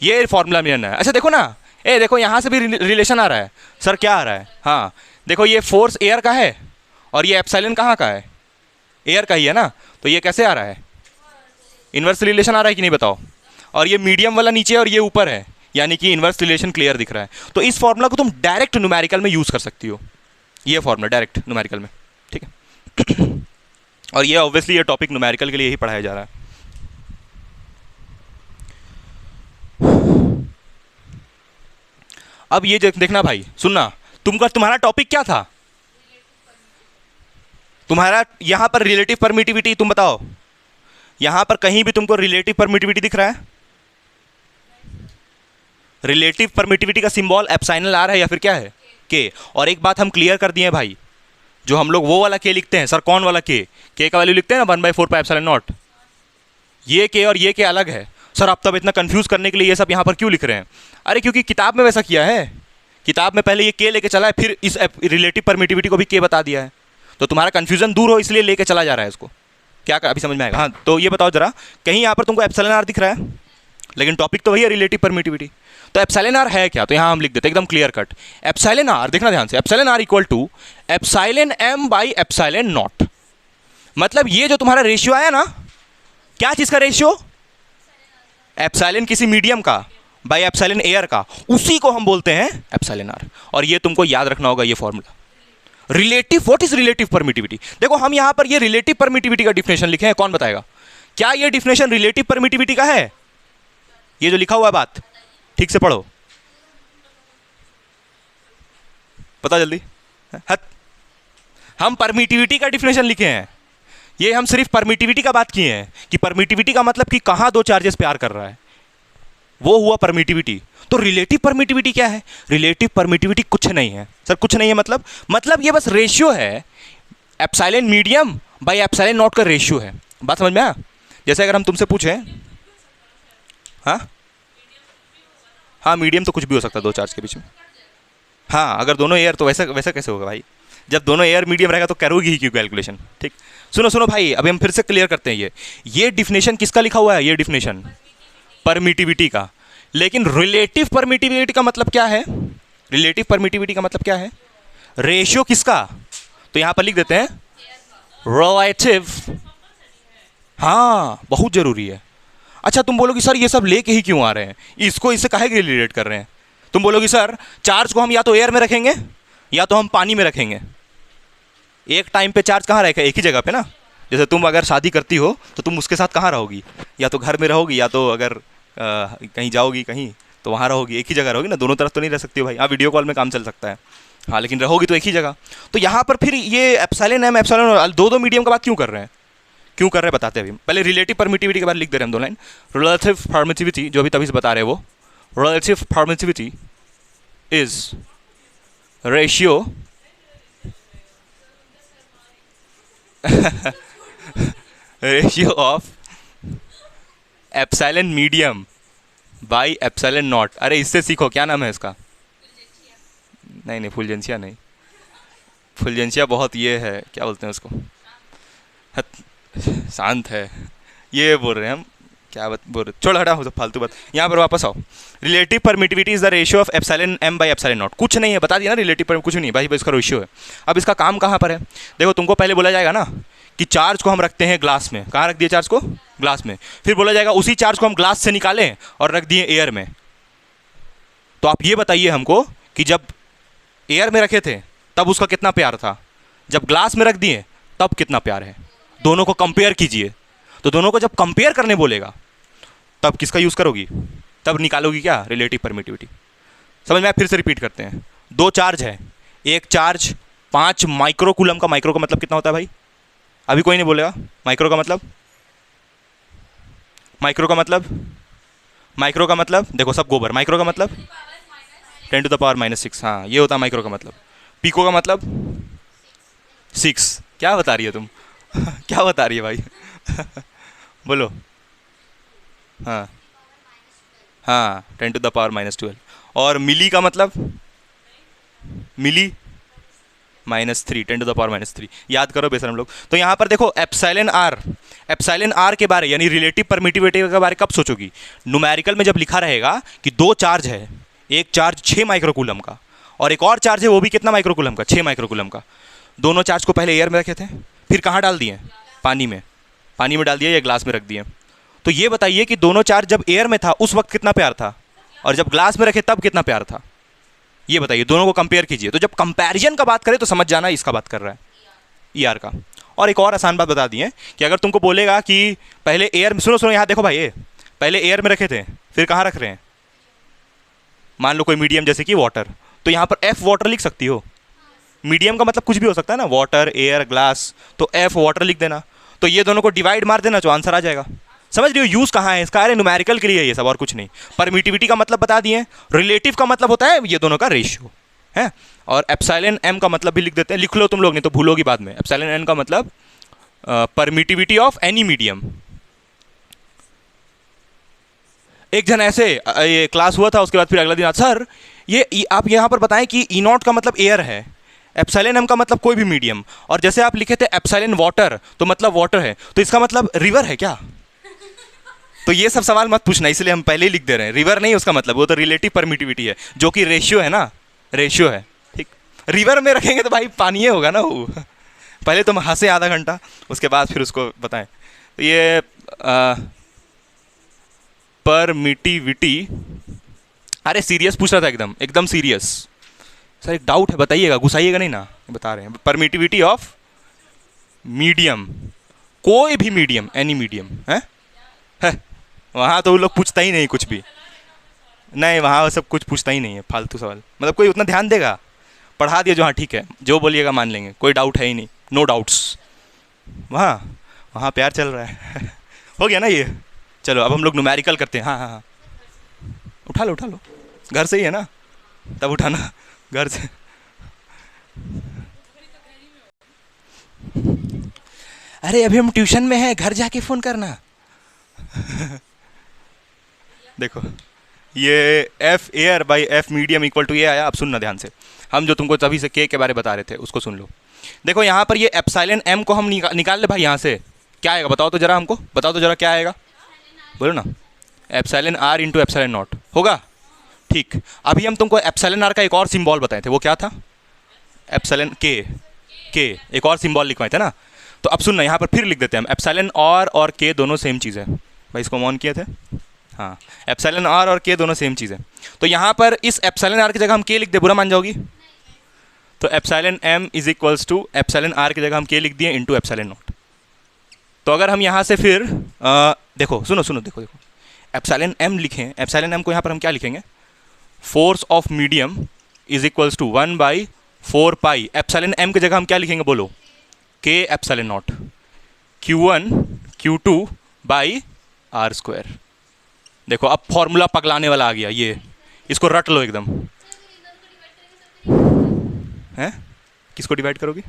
ये फॉर्मूला मिलना है। अच्छा देखो ना, देखो यहाँ से भी रिलेशन आ रहा है। सर क्या आ रहा है? हाँ देखो, ये फोर्स एयर का है और ये एप्सिलॉन कहाँ का है? एयर का ही है ना, तो ये कैसे आ रहा है? इन्वर्स रिलेशन आ रहा है कि नहीं बताओ? और ये मीडियम वाला नीचे और ये ऊपर है, यानी कि इन्वर्स रिलेशन क्लियर दिख रहा है। तो इस फॉर्मूला को तुम डायरेक्ट न्यूमेरिकल में यूज़ कर सकती हो, ये फॉर्मूला डायरेक्ट न्यूमेरिकल में, ठीक है। और ये ऑब्वियसली ये टॉपिक न्यूमेरिकल के लिए ही पढ़ाया जा रहा है। अब ये देखना भाई, सुनना, तुम्हारा टॉपिक क्या था? तुम्हारा यहां पर रिलेटिव परमिटिविटी, तुम बताओ यहां पर कहीं भी तुमको रिलेटिव परमिटिविटी दिख रहा है? रिलेटिव परमिटिविटी का सिंबल एप्सिलॉन आर है या फिर क्या है? के। और एक बात हम क्लियर कर दिए भाई, जो हम लोग वो वाला के लिखते हैं सर, कौन वाला के का वैल्यू लिखते हैं ना 1/4 पाई एप्सिलॉन नॉट, ये के और ये के अलग है सर। आप तब इतना कंफ्यूज करने के लिए ये सब यहाँ पर क्यों लिख रहे हैं? अरे क्योंकि किताब में वैसा किया है, किताब में पहले ये के लेके चला है, फिर इस रिलेटिव परमिटिविटी को भी के बता दिया है, तो तुम्हारा कंफ्यूजन दूर हो इसलिए लेके चला जा रहा है इसको। क्या अभी समझ में आएगा? हाँ, तो ये बताओ जरा, कहीं यहाँ पर तुमको एप्सिलॉन आर दिख रहा है? लेकिन टॉपिक तो वही है, रिलेटिव परमिटिविटी। तो एप्सिलॉन आर है क्या? तो यहाँ हम लिख देते एकदम क्लियर कट, एप्सिलॉन आर, देखना ध्यान से, epsilon r equal to epsilon m by epsilon naught. मतलब ये जो तुम्हारा रेशियो आया ना, क्या चीज़ का रेशियो? एप्सिलॉन किसी मीडियम का बाई एप्सिलॉन एयर का, उसी को हम बोलते हैं एप्सिलॉन आर। और ये तुमको याद रखना होगा ये formula. Relative, what is relative permittivity? देखो हम यहां पर ये रिलेटिव परमिटिविटी का डिफिनेशन लिखे हैं, कौन बताएगा? क्या ये डिफिनेशन रिलेटिव परमिटिविटी का है? ये जो लिखा हुआ है बात ठीक से पढ़ो, पता जल्दी। हम परमिटिविटी का डिफिनेशन लिखे हैं, ये हम सिर्फ परमिटिविटी का बात किए हैं कि परमिटिविटी का मतलब कि कहां दो चार्जेस प्यार कर रहा है, वो हुआ परमिटिविटी। तो रिलेटिव परमिटिविटी क्या है? रिलेटिव परमिटिविटी कुछ नहीं है सर, कुछ नहीं है मतलब ये बस रेशियो है, epsilon medium by epsilon not का रेशियो है। बात समझ में आया? जैसे अगर हम तुमसे पूछें, हाँ मीडियम तो कुछ भी हो सकता है दो चार्ज के बीच में। हाँ अगर दोनों एयर, तो वैसा वैसा कैसे होगा भाई? जब दोनों एयर मीडियम रहेगा तो करोगी ही क्यों कैलकुलेशन? ठीक, सुनो भाई, अभी हम फिर से क्लियर करते हैं। ये डिफिनेशन किसका लिखा हुआ है? ये डिफिनेशन परमिटिविटी का। लेकिन रिलेटिव परमिटिविटी का मतलब क्या है? रिलेटिव परमिटिविटी का मतलब क्या है? रेशियो किसका? तो यहां पर लिख देते हैं रिलेटिव। हाँ बहुत जरूरी है। अच्छा तुम बोलोगी सर ये सब लेके ही क्यों आ रहे हैं, इसको इससे काहे के रिलेट कर रहे हैं? तुम बोलोगी सर चार्ज को हम या तो एयर में रखेंगे या तो हम पानी में रखेंगे। एक टाइम पे चार्ज कहाँ रहेगा? एक ही जगह पे ना। जैसे तुम अगर शादी करती हो तो तुम उसके साथ कहाँ रहोगी? या तो घर में रहोगी या तो अगर कहीं जाओगी कहीं तो वहाँ रहोगी, एक ही जगह रहोगी ना, दोनों तरफ तो नहीं रह सकती हो भाई। हाँ वीडियो कॉल में काम चल सकता है, हाँ लेकिन रहोगी तो एक ही जगह। तो यहाँ पर फिर ये एप्सिलॉन एम एप्सिलॉन दो मीडियम का बात क्यों कर रहे हैं? क्यों कर रहे हैं बताते हैं अभी। पहले रिलेटिव परमिटिविटी के बारे लिख दे रहे हैं हम दो लाइन। रिलेटिव परमिटिविटी जो अभी तभी से बता रहे हैं वो, relative permittivity is ratio ratio of epsilon medium by epsilon not. अरे इससे सीखो, क्या नाम है इसका? नहीं फुलजेंसिया नहीं, फुलजेंसिया बहुत ये है, क्या बोलते हैं उसको, शांत है, ये बोल रहे हैं हम, क्या बोल रहे, छोड़ हटा हो सब फालतू बात। यहाँ पर वापस आओ। Relative permittivity is the ratio of epsilon m by epsilon naught. कुछ नहीं है, बता दिया ना, रिलेटिव पर कुछ नहीं भाई, इसका रेशियो है। अब इसका काम कहाँ पर है? देखो तुमको पहले बोला जाएगा ना कि चार्ज को हम रखते हैं ग्लास में। कहाँ रख दिए चार्ज को? ग्लास में। फिर बोला जाएगा उसी चार्ज को हम ग्लास से निकालें और रख दिए एयर में। तो आप ये बताइए हमको कि जब एयर में रखे थे तब उसका कितना प्यार था, जब ग्लास में रख दिए तब कितना प्यार है। दोनों को कंपेयर कीजिए। तो दोनों को जब कंपेयर करने बोलेगा तब किसका यूज़ करोगी? तब निकालोगी क्या? Relative permittivity. समझ में आया? फिर से रिपीट करते हैं। दो चार्ज है, एक चार्ज 5 माइक्रोकूलम का। माइक्रो का मतलब कितना होता है भाई? अभी कोई नहीं बोलेगा। माइक्रो का मतलब, माइक्रो का मतलब, माइक्रो का मतलब देखो सब गोबर। माइक्रो का मतलब 10⁻⁻⁶। हाँ ये होता है माइक्रो का मतलब। पीको का मतलब 6। क्या बता रही है तुम? क्या बता रही है भाई? बोलो। हाँ 10⁻⁻12। और मिली का मतलब? मिली -3, 10⁻⁻3। याद करो बेसर हम लोग। तो यहाँ पर देखो एप्सिलॉन आर के बारे यानी रिलेटिव परमिटिविटी के बारे कब सोचोगी? न्यूमेरिकल में जब लिखा रहेगा कि दो चार्ज है, एक चार्ज 6 माइक्रोकूलम का और एक और चार्ज है वो भी कितना माइक्रोकूलम का? 6 माइक्रोकूलम का। दोनों चार्ज को पहले एयर में रखे थे, फिर कहाँ डाल दिए? पानी में। पानी में डाल दिया या ग्लास में रख दिए। तो ये बताइए कि दोनों चार्ज जब एयर में था उस वक्त कितना प्यार था, और जब ग्लास में रखे तब कितना प्यार था? ये बताइए, दोनों को कंपेयर कीजिए। तो जब कंपैरिजन का बात करें तो समझ जाना इसका बात कर रहा है, ईआर का। और एक और आसान बात बता दी है कि अगर तुमको बोलेगा कि पहले एयर में, सुनो सुनो यहाँ देखो भाई, ये पहले एयर में रखे थे फिर कहाँ रख रहे हैं? मान लो कोई मीडियम जैसे कि वाटर, तो यहाँ पर एफ वाटर लिख सकती हो। मीडियम का मतलब कुछ भी हो सकता है ना, वाटर, एयर, ग्लास, तो एफ वाटर लिख देना। तो ये दोनों को डिवाइड मार देना, जो आंसर आ जाएगा। समझ रही हो यूज़ कहाँ है इसका? अरे न्यूमेरिकल के लिए है ये सब, और कुछ नहीं। परमिटिविटी का मतलब बता दिए, रिलेटिव का मतलब होता है ये दोनों का रेशियो है, और एप्सिलॉन एम का मतलब भी लिख देते हैं। लिख लो तुम लोग, नहीं तो भूलोगी बाद में। एप्सिलॉन एम का मतलब परमिटिविटी ऑफ एनी मीडियम। एक जन ऐसे ये क्लास हुआ था, उसके बाद फिर अगला दिन सर ये आप यहाँ पर बताएं कि ई नॉट का मतलब एयर है, एप्सिलॉन एम का मतलब कोई भी मीडियम, और जैसे आप लिखे थे एप्सिलॉन वाटर तो मतलब वाटर है, तो इसका मतलब रिवर है क्या? तो ये सब सवाल मत पूछना, इसलिए हम पहले ही लिख दे रहे हैं। रिवर नहीं उसका मतलब, वो तो रिलेटिव परमिटिविटी है, जो कि रेशियो है ना, रेशियो है। ठीक, रिवर में रखेंगे तो भाई पानी होगा ना वो। पहले तुम हंसे आधा घंटा, उसके बाद फिर उसको बताएं। तो ये परमिटिविटी, अरे सीरियस पूछ रहा था, एकदम एकदम सीरियस। सर एक डाउट है, बताइएगा, घुसाइएगा नहीं ना, बता रहे हैं। परमिटिविटी ऑफ मीडियम, कोई भी मीडियम, एनी मीडियम है। वहाँ तो वो लोग पूछता ही नहीं कुछ भी, नहीं वहाँ सब कुछ पूछता ही नहीं है, फालतू सवाल। मतलब कोई उतना ध्यान देगा? पढ़ा दिया जो, हाँ ठीक है, जो बोलिएगा मान लेंगे, कोई डाउट है ही नहीं, नो डाउट्स। वहाँ वहाँ प्यार चल रहा है। हो गया ना ये? चलो अब हम लोग न्यूमेरिकल करते हैं। हाँ हाँ हाँ, उठा लो उठा लो, घर से ही है ना, तब उठाना घर से। अरे अभी हम ट्यूशन में हैं, घर जाके फ़ोन करना। देखो ये F air by F medium equal to ये आया। अब सुनना ध्यान से, हम जो तुमको तभी से के बारे बता रहे थे उसको सुन लो। देखो यहाँ पर ये एप्सिलॉन एम को हम निकाल ले भाई, यहाँ से क्या आएगा बताओ तो जरा, हमको बताओ तो जरा क्या आएगा, बोलो ना। Epsilon r into epsilon naught होगा। ठीक, अभी हम तुमको एप्सिलॉन आर का एक और सिंबल बताए थे, वो क्या था? एप्सिलॉन के एक और सिंबल लिखवाए थे ना। तो अब सुनना, यहाँ पर फिर लिख देते हैं हम, एप्सिलॉन आर और के दोनों सेम चीज़ है। भाई इसको ऑन किए थे, हाँ, एप्सिलॉन आर और के दोनों सेम चीज़ है। तो यहाँ पर इस एप्सिलॉन आर की जगह हम के लिख दे, बुरा मान जाओगी? तो epsilon m is equals to epsilon r की जगह हम के लिख दिए इंटू एप्सिलॉन नॉट। तो अगर हम यहाँ से फिर देखो सुनो सुनो, देखो देखो, एप्सिलॉन एम लिखें, एप्सिलॉन एम को यहाँ पर हम क्या लिखेंगे? Force of medium is equals to 1/4 pi. Epsilon m की जगह हम क्या लिखेंगे बोलो? K epsilon naught Q1 Q2 by are square. देखो अब फॉर्मूला पगलाने वाला आ गया, ये इसको रट लो एकदम। हैं? किसको डिवाइड करोगी?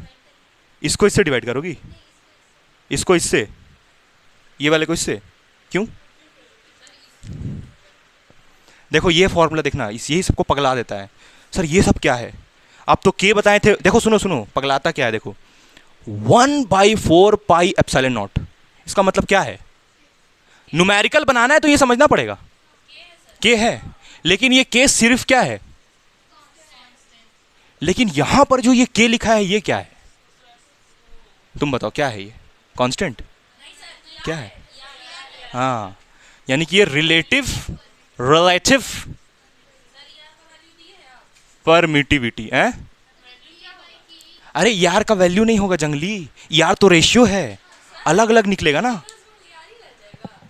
इसको इससे डिवाइड करोगी? इसको इससे, ये वाले को इससे, क्यों? देखो ये फॉर्मूला देखना, यही सबको पगला देता है। सर ये सब क्या है? आप तो के बताए थे। देखो सुनो सुनो, पगलाता क्या है देखो, 1/4 पाई एप्सिलॉन नॉट, इसका मतलब क्या है? न्यूमेरिकल बनाना है तो ये समझना पड़ेगा, के है, लेकिन ये के सिर्फ क्या है? लेकिन यहां पर जो ये के लिखा है ये क्या है? तुम बताओ क्या है ये? कांस्टेंट? क्या है? हाँ, यानी कि ये रिलेटिव परमिटिविटी है। अरे यार का वैल्यू नहीं होगा जंगली, यार तो रेशियो है, अलग अलग निकलेगा ना।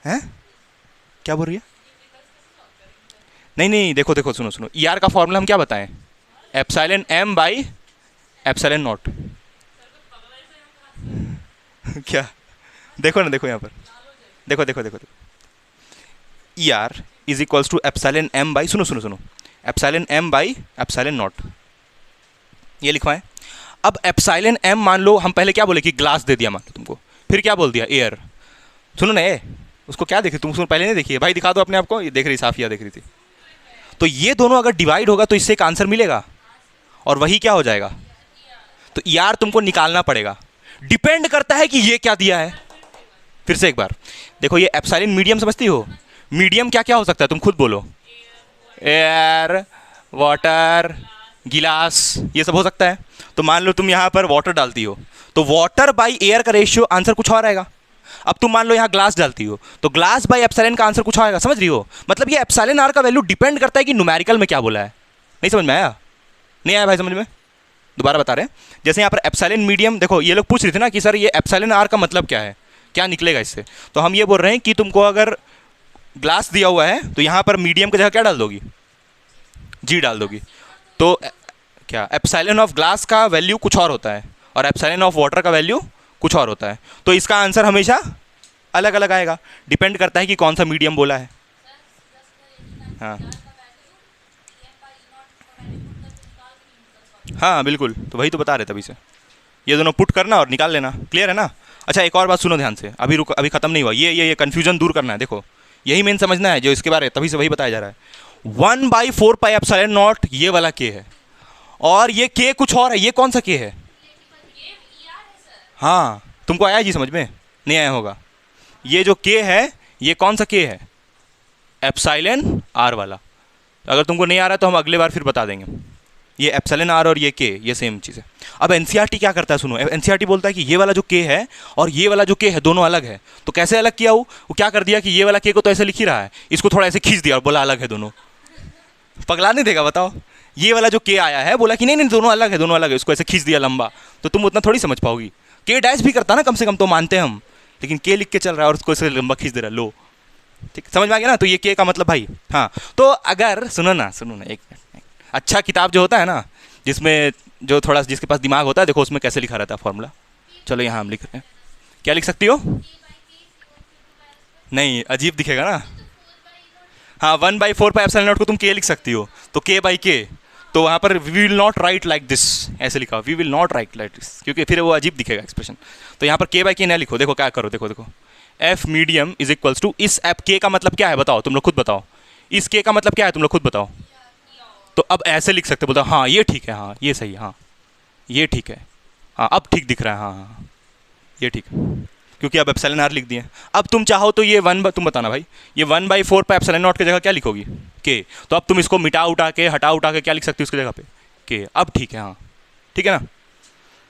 हैं? क्या बोल रही है? नहीं नहीं, देखो देखो सुनो सुनो, यार का फॉर्मूला हम क्या बताएं? Epsilon m by epsilon naught. क्या? देखो ना, देखो यहाँ पर, देखो देखो देखो देखो, E r is equals to epsilon m by, सुनो सुनो सुनो, epsilon m by epsilon naught, ये लिखवाएं। अब एप्सिलॉन एम मान लो, हम पहले क्या बोले कि ग्लास दे दिया मान लो तुमको, फिर क्या बोल दिया? एयर। सुनो ना, ये उसको क्या देखे तुम? उसको पहले नहीं देखी है भाई, दिखा दो अपने आप को, ये देख रही, साफिया देख रही थी। तो ये दोनों अगर डिवाइड होगा तो इससे एक आंसर मिलेगा, और वही क्या हो जाएगा? तो यार तुमको निकालना पड़ेगा, डिपेंड करता है कि ये क्या दिया है। फिर से एक बार देखो, ये एप्सिलॉन मीडियम समझती हो? मीडियम क्या क्या हो सकता है तुम खुद बोलो? एयर, वाटर, गिलास, ये सब हो सकता है। तो मान लो तुम यहाँ पर वाटर डालती हो, तो वाटर बाई एयर का रेशियो आंसर कुछ और आएगा। अब तुम मान लो यहाँ ग्लास डालती हो, तो ग्लास बाई एप्सिलॉन का आंसर कुछ आएगा। समझ रही हो? मतलब ये एप्सिलॉन आर का वैल्यू डिपेंड करता है कि न्यूमेरिकल में क्या बोला है। नहीं समझ में आया? नहीं आया भाई समझ में? दोबारा बता रहे हैं। जैसे यहाँ पर एप्सिलॉन मीडियम, देखो ये लोग पूछ रहे थे ना कि सर ये एप्सिलॉन आर का मतलब क्या है, क्या निकलेगा इससे। तो हम ये बोल रहे हैं कि तुमको अगर ग्लास दिया हुआ है तो यहाँ पर मीडियम की जगह क्या डाल दोगी? जी डाल दोगी। तो क्या एप्सिलॉन ऑफ ग्लास का वैल्यू कुछ और होता है और एप्सिलॉन ऑफ वाटर का वैल्यू कुछ और होता है। तो इसका आंसर हमेशा अलग अलग आएगा, डिपेंड करता है कि कौन सा मीडियम बोला है। हाँ हाँ बिल्कुल, तो वही तो बता रहे तभी से। ये दोनों पुट करना और निकाल लेना, क्लियर है ना? अच्छा एक और बात सुनो ध्यान से, अभी रुको, अभी खत्म नहीं हुआ। ये कन्फ्यूजन दूर करना है। देखो यही मेन समझना है जो इसके बारे में तभी से वही बताया जा रहा है। 1/4 पाई एप्सिलॉन नॉट ये वाला के है, और ये के कुछ और है। ये कौन सा के है? हाँ तुमको आया जी समझ में? नहीं आया होगा। ये जो के है ये कौन सा के है? एप्सिलॉन आर वाला। अगर तुमको नहीं आ रहा तो हम अगले बार फिर बता देंगे। ये एप्सिलॉन आर और ये के ये सेम चीज़ है। अब एनसीईआरटी क्या करता है सुनो, एनसीईआरटी बोलता है कि ये वाला जो के है और ये वाला जो के है दोनों अलग है। तो कैसे अलग किया? वो क्या कर दिया कि ये वाला के को तो ऐसे लिख ही रहा है, इसको थोड़ा ऐसे खींच दिया और बोला अलग है दोनों। पगला नहीं देगा बताओ? ये वाला जो के आया है बोला कि नहीं नहीं दोनों अलग है, दोनों अलग है, इसको ऐसे खींच दिया लंबा। तो तुम उतना थोड़ी समझ पाओगी। के डैश भी करता ना कम से कम, तो मानते हैं हम, लेकिन के लिख के चल रहा है और उसको ऐसे लंबा खींच दे रहा है। लो ठीक समझ में आ गया ना? तो ये के का मतलब भाई। हाँ तो अगर सुनो ना एक अच्छा किताब जो होता है ना, जिसमें जो थोड़ा जिसके पास दिमाग होता है, देखो उसमें कैसे लिखा रहता है फॉर्मूला। चलो यहाँ हम लिख रहे हैं, क्या लिख सकती हो? नहीं अजीब दिखेगा ना। हाँ 1/4 पाई एप्सिलॉन नॉट को तुम के लिख सकती हो, तो के बाई के। तो वहाँ पर we will not write like this ऐसे लिखा, we will not write like this, क्योंकि फिर वो अजीब दिखेगा एक्सप्रेशन। तो यहाँ पर के बाई के ना लिखो। देखो क्या करो, देखो देखो F medium is equals to, इस एप के का मतलब क्या है बताओ तुम लोग खुद बताओ। इस के का मतलब क्या है तुम लोग खुद बताओ। तो अब ऐसे लिख सकते, बोलते हाँ ये ठीक है, हाँ ये सही है, हाँ ये ठीक है, हाँ अब ठीक दिख रहा है, हाँ हाँ ये ठीक है, क्योंकि अब एप्सिलॉन आर लिख दिए। अब तुम चाहो तो ये तुम बताना भाई, ये 1/4 पाई एप्सिलॉन नॉट की जगह क्या लिखोगी? के। तो अब तुम इसको मिटा उठा के हटा उठा के क्या लिख सकती हो उसकी जगह पे? के। अब ठीक है, हाँ ठीक है ना?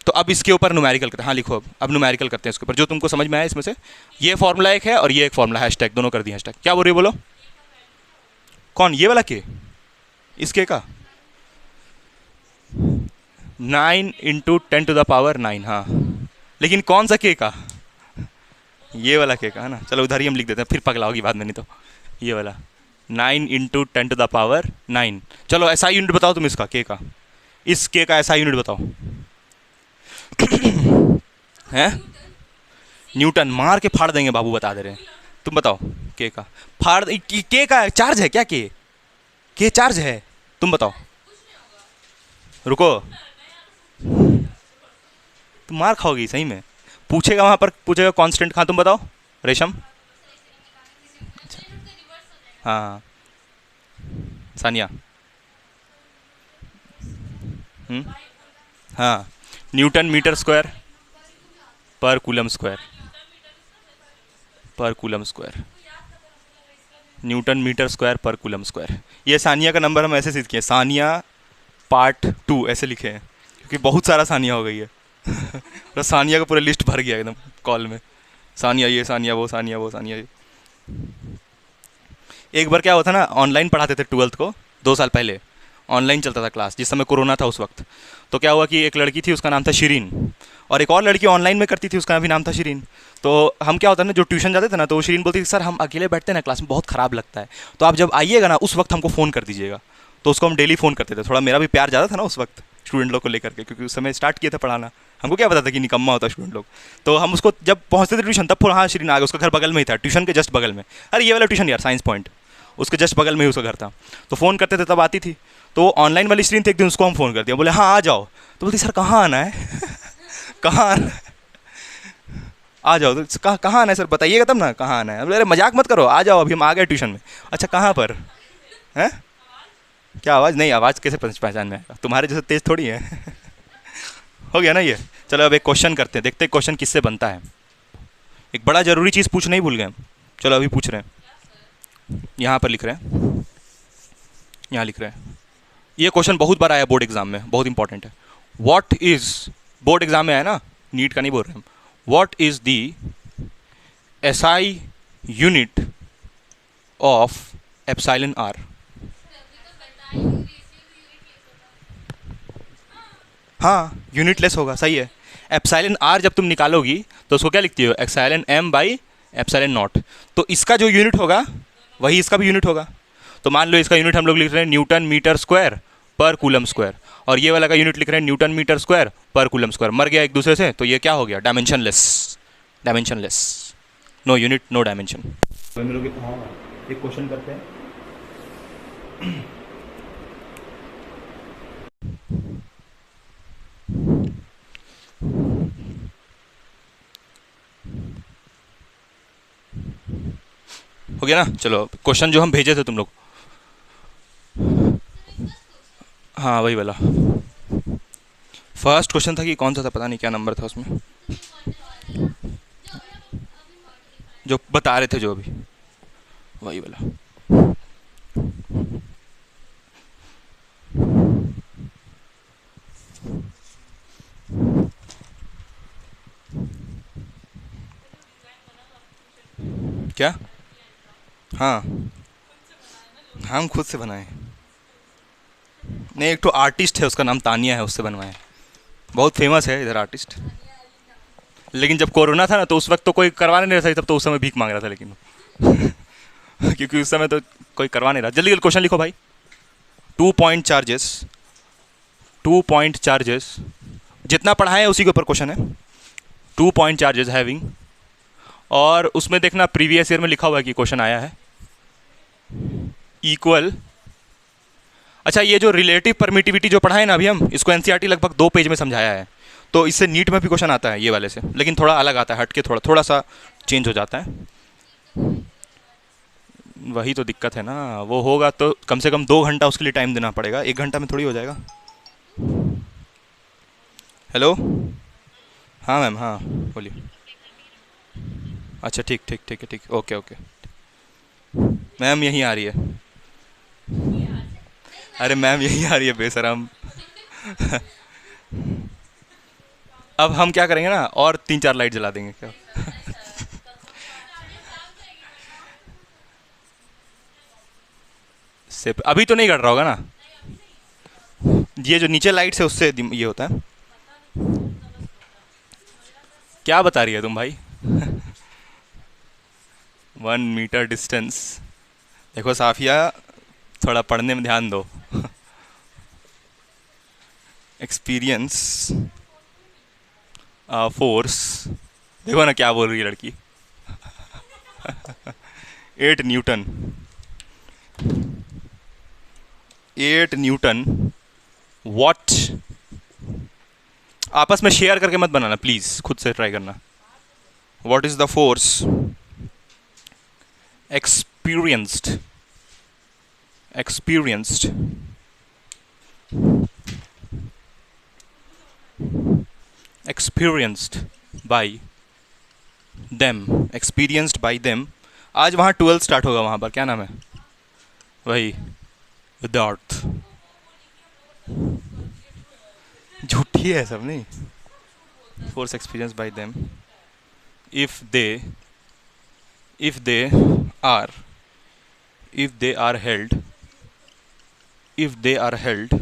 तो अब इसके ऊपर न्यूमेरिकल करते हैं। हाँ लिखो, अब न्यूमेरिकल करते हैं इसके ऊपर जो तुमको समझ में आया इसमें से। ये फॉर्मूला एक है और ये एक फॉर्मूला, हैशटैग दोनों कर दिए हैशटैग। क्या बोल रही हो बोलो? कौन? ये वाला के? इसके का 9 × 10⁻⁹ हाँ, लेकिन कौन सा के का? ये वाला के का है ना। चलो उधर ही हम लिख देते हैं, फिर पगला होगी बाद में, नहीं तो। ये वाला 9 × 10⁻⁹। चलो ऐसा यूनिट बताओ तुम इसका के का, इस के का ऐसा यूनिट बताओ। हैं? न्यूटन। मार के फाड़ देंगे बाबू, बता दे रहे हैं। तुम बताओ के का फाड़। के का चार्ज है क्या? के चार्ज है? तुम बताओ। रुको, तुम मार खाओगी सही में। पूछेगा वहाँ पर, पूछेगा कांस्टेंट कहाँ, तुम बताओ रेशम। अच्छा हाँ सानिया। हाँ newton metre square per coulomb square, per coulomb square, newton metre square per coulomb square. ये सानिया का नंबर हम ऐसे सीख किए, सानिया पार्ट 2 ऐसे लिखे हैं, क्योंकि बहुत सारा सानिया हो गई है। तो सानिया का पूरा लिस्ट भर गया एकदम कॉल में। सानिया ये, सानिया वो, सानिया वो, सानिया ये। एक बार क्या हुआ था ना, ऑनलाइन पढ़ाते थे 12th को 2 साल पहले, ऑनलाइन चलता था क्लास, जिस समय कोरोना था उस वक्त। तो क्या हुआ कि एक लड़की थी, उसका नाम था शिरीन, और एक और लड़की ऑनलाइन में करती थी, उसका भी नाम था शिरीन। तो हम क्या होता है ना, जो ट्यूशन जाते थे ना, तो वो शिरीन बोलती थी सर हम अकेले बैठते हैं ना क्लास में, बहुत ख़राब लगता है, तो आप जब आइएगा ना उस वक्त हमको फ़ोन कर दीजिएगा। तो उसको हम डेली फ़ोन करते थे। थोड़ा मेरा भी प्यार ज़्यादा था ना उस वक्त स्टूडेंट लोग को लेकर के, क्योंकि उस समय स्टार्ट किया था पढ़ाना। हमको क्या पता था कि निकम्मा होता स्टूडेंट लोग। तो हम उसको जब पहुँचते थे ट्यूशन, तब फिर हाँ शिरीन आ गया, उसका घर बगल में ही था, ट्यूशन के जस्ट बगल में। अरे ये वाला ट्यूशन यार, साइंस पॉइंट, उसके जस्ट बगल में ही उसका घर था। तो फ़ोन करते थे तब आती थी। तो ऑनलाइन वाली स्क्रीन थी, एक दिन उसको हम फ़ोन कर दिया, बोले हाँ आ जाओ। तो बोलती सर कहाँ आना है? कहाँ आना है? आ जाओ। तो कहाँ आना है सर, बताइएगा तब ना कहाँ आना है। बोले अरे मजाक मत करो, आ जाओ अभी हम आ गए ट्यूशन में। अच्छा कहाँ पर हैं? क्या आवाज़? नहीं, आवाज़ कैसे पहचान में आएगा, तुम्हारे जैसे तेज़ थोड़ी है। हो गया ना ये। चलो अब एक क्वेश्चन करते हैं, देखते हैं क्वेश्चन किससे बनता है। एक बड़ा ज़रूरी चीज़ पूछना ही भूल गए हम। चलो अभी पूछ रहे हैं, यहाँ पर लिख रहे हैं, यहाँ लिख रहे हैं ये क्वेश्चन बहुत बार आया बोर्ड एग्जाम में, बहुत इंपॉर्टेंट है। व्हाट इज, बोर्ड एग्जाम में आया ना, नीट का नहीं बोल रहे हम। What is the SI unit of epsilon r? हाँ, यूनिटलेस होगा, सही है। एप्सिलॉन आर जब तुम निकालोगी तो उसको क्या लिखती हो, epsilon m by epsilon naught. तो इसका जो यूनिट होगा वही इसका भी यूनिट होगा। तो मान लो इसका यूनिट हम लोग लिख रहे हैं Newton metre square per coulomb square, और ये वाला का यूनिट लिख रहे हैं Newton metre square per coulomb square. मर गया एक दूसरे से, तो ये क्या हो गया, dimensionless. Dimensionless, no unit no dimension. हम लोग एक क्वेश्चन करते हैं। हो गया ना? चलो, क्वेश्चन जो हम भेजे थे तुम लोग, हाँ वही वाला फर्स्ट क्वेश्चन था कि कौन सा था, पता नहीं क्या नंबर था उसमें, जो बता रहे थे जो अभी, वही वाला। क्या? हाँ, हम खुद से बनाए। नहीं, एक तो आर्टिस्ट है, उसका नाम तानिया है, उससे बनवाए। बहुत फेमस है इधर आर्टिस्ट। लेकिन जब कोरोना था ना, तो उस वक्त तो कोई करवाने नहीं रहा था, तब तो उस समय भीख मांग रहा था, लेकिन क्योंकि उस समय तो कोई करवा नहीं रहा। जल्दी जल्दी क्वेश्चन लिखो भाई। 2 पॉइंट चार्जेस, 2 पॉइंट चार्जेस, जितना पढ़ाए हैं उसी के ऊपर क्वेश्चन है। 2 पॉइंट चार्जेस हैविंग, और उसमें देखना प्रीवियस ईयर में लिखा हुआ है कि क्वेश्चन आया है। इक्वल, अच्छा ये जो रिलेटिव परमिटिविटी जो पढ़ाए ना अभी हम, इसको एनसीईआरटी लगभग 2 पेज में समझाया है। तो इससे नीट में भी क्वेश्चन आता है ये वाले से, लेकिन थोड़ा अलग आता है, हट के थोड़ा थोड़ा सा चेंज हो जाता है। वही तो दिक्कत है ना, वो होगा तो कम से कम 2 घंटा उसके लिए टाइम देना पड़ेगा, 1 घंटा में थोड़ी हो जाएगा। हेलो, हाँ मैम, हाँ बोलिए। अच्छा ठीक ठीक ठीक है, ठीक, ओके ओके। मैम यहीं आ रही है, अरे मैम यहीं आ रही है बेशरम। अब हम क्या करेंगे ना, और 3 4 लाइट जला देंगे क्या। से अभी तो नहीं कर रहा होगा ना, ये जो नीचे लाइट है उससे ये होता है। क्या बता रही है तुम भाई? 1 मीटर डिस्टेंस, देखो साफिया, थोड़ा पढ़ने में ध्यान दो। एक्सपीरियंस फोर्स, देखो ना क्या बोल रही है लड़की। 8 न्यूटन, 8 न्यूटन वॉट। आपस में शेयर करके मत बनाना प्लीज, खुद से ट्राई करना। What is the force experienced experienced experienced by them, experienced by them। आज वहाँ 12 स्टार्ट होगा, वहाँ पर क्या नाम है, वही विदार्थ। झूठी है सब, नहीं। Force experience by them if they, if they are, if they are held, if they are held।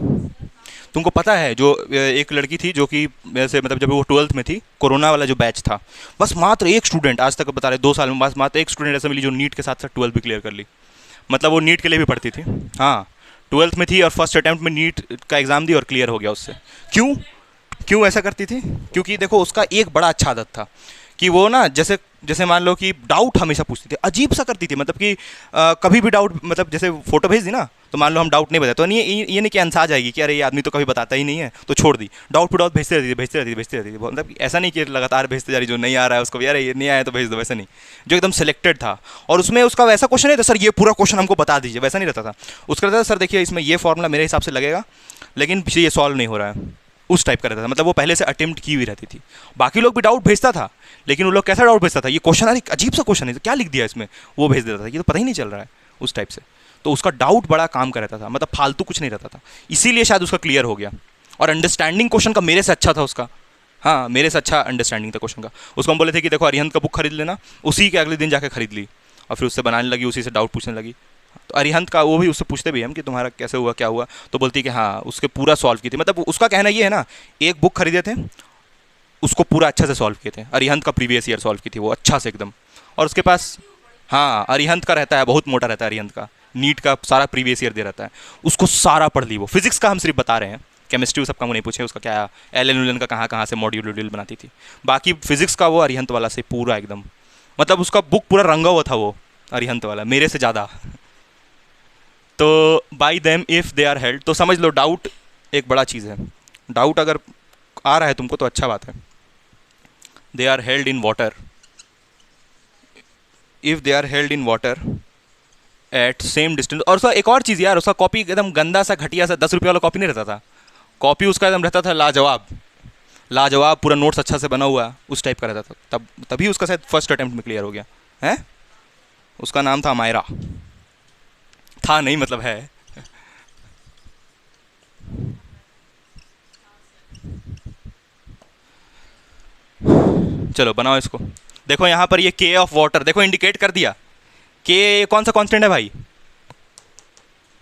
तुमको पता है जो एक लड़की थी जो कि वैसे मतलब जब वो 12th में थी, कोरोना वाला जो बैच था, बस मात्र एक स्टूडेंट, आज तक बता रहे 2 साल में बस मात्र एक स्टूडेंट ऐसा मिली जो नीट के साथ साथ 12th भी क्लियर कर ली। मतलब वो नीट के लिए भी पढ़ती थी, हाँ 12th में थी और फर्स्ट अटैम्प्ट में नीट का एग्ज़ाम दी और क्लियर हो गया उससे। क्यों, क्यों ऐसा करती थी? क्योंकि देखो उसका एक बड़ा अच्छा आदत था कि वो ना, जैसे जैसे मान लो कि डाउट हमेशा पूछती थी, अजीब सा करती थी, मतलब कि कभी भी डाउट, मतलब जैसे फोटो भेज दी ना, तो मान लो हम डाउट नहीं बताए तो ये नहीं कि आंसर आ जाएगी कि अरे ये आदमी तो कभी बताता ही नहीं है, तो छोड़ दी, डाउट पे डाउट भेजते रहती थी, भेजते रहती थी, भेजते रहती थी। मतलब कि ऐसा नहीं कि लगातार भेजते जा रही, जो नहीं आ रहा है उसको भी अरे ये नहीं आया तो भेज दो, वैसा नहीं। जो एकदम सिलेक्टेड था, और उसमें उसका वैसा क्वेश्चन नहीं था सर ये पूरा क्वेश्चन हमको बता दीजिए, वैसा नहीं रहता था। उसका रहता था सर देखिए इसमें ये फॉर्मूला मेरे हिसाब से लगेगा, लेकिन ये सॉल्व नहीं हो रहा है, उस टाइप का रहता था। मतलब वो पहले से अटेम्प्ट की हुई रहती थी। बाकी लोग भी डाउट भेजता था, लेकिन वो लोग कैसा डाउट भेजता था, ये क्वेश्चन अरे अजीब सा क्वेश्चन है, क्या लिख दिया इसमें, वो भेज देता था, ये तो पता ही नहीं चल रहा है, उस टाइप से। तो उसका डाउट बड़ा काम का रहता था, मतलब फालतू कुछ नहीं रहता था, इसीलिए शायद उसका क्लियर हो गया। और अंडरस्टैंडिंग क्वेश्चन का मेरे से अच्छा था उसका, हाँ मेरे से अच्छा अंडरस्टैंडिंग था क्वेश्चन का। उसको हम बोले थे कि देखो अरिहंत का बुक खरीद लेना, उसी के अगले दिन जाके खरीद ली और फिर उससे बनाने लगी, उसी से डाउट पूछने लगी। तो अरिहंत का वो भी उससे पूछते भी हम कि तुम्हारा कैसे हुआ क्या हुआ, तो बोलती कि हाँ उसके पूरा सॉल्व की थी। मतलब उसका कहना ये है ना, एक बुक खरीदे थे उसको पूरा अच्छा से सॉल्व किए थे। अरिहंत का प्रीवियस ईयर सॉल्व की थी वो अच्छा से एकदम। और उसके पास, हाँ अरिहंत का रहता है बहुत मोटा रहता है अरिहंत का, नीट का सारा प्रीवियस ईयर दे रहता है उसको, सारा पढ़ ली वो। फिजिक्स का हम सिर्फ बता रहे हैं, केमिस्ट्री सब काम नहीं पूछे उसका क्या एल एन का कहाँ कहाँ से मॉड्यूल वॉड्यूल बनाती थी। बाकी फिजिक्स का वो अरिहंत वाला से पूरा एकदम, मतलब उसका बुक पूरा रंगा हुआ था वो अरिहंत वाला, मेरे से ज़्यादा। तो by them if they are held, तो समझ लो डाउट एक बड़ा चीज़ है। डाउट अगर आ रहा है तुमको तो अच्छा बात है। They are held in water, if they are held in water at same distance. और उसका एक और चीज़ यार, उसका कॉपी एकदम गंदा सा घटिया सा 10 रुपये वाला कॉपी नहीं रहता था, कॉपी उसका एकदम रहता था लाजवाब, लाजवाब पूरा नोट्स अच्छा से बना हुआ उस टाइप का रहता था। तब तभी उसका शायद फर्स्ट अटेम्प्ट में क्लियर हो गया है। उसका नाम था मायरा, था नहीं मतलब है। चलो बनाओ इसको। देखो यहाँ पर ये के ऑफ वाटर देखो इंडिकेट कर दिया। के कौन सा कांस्टेंट है भाई,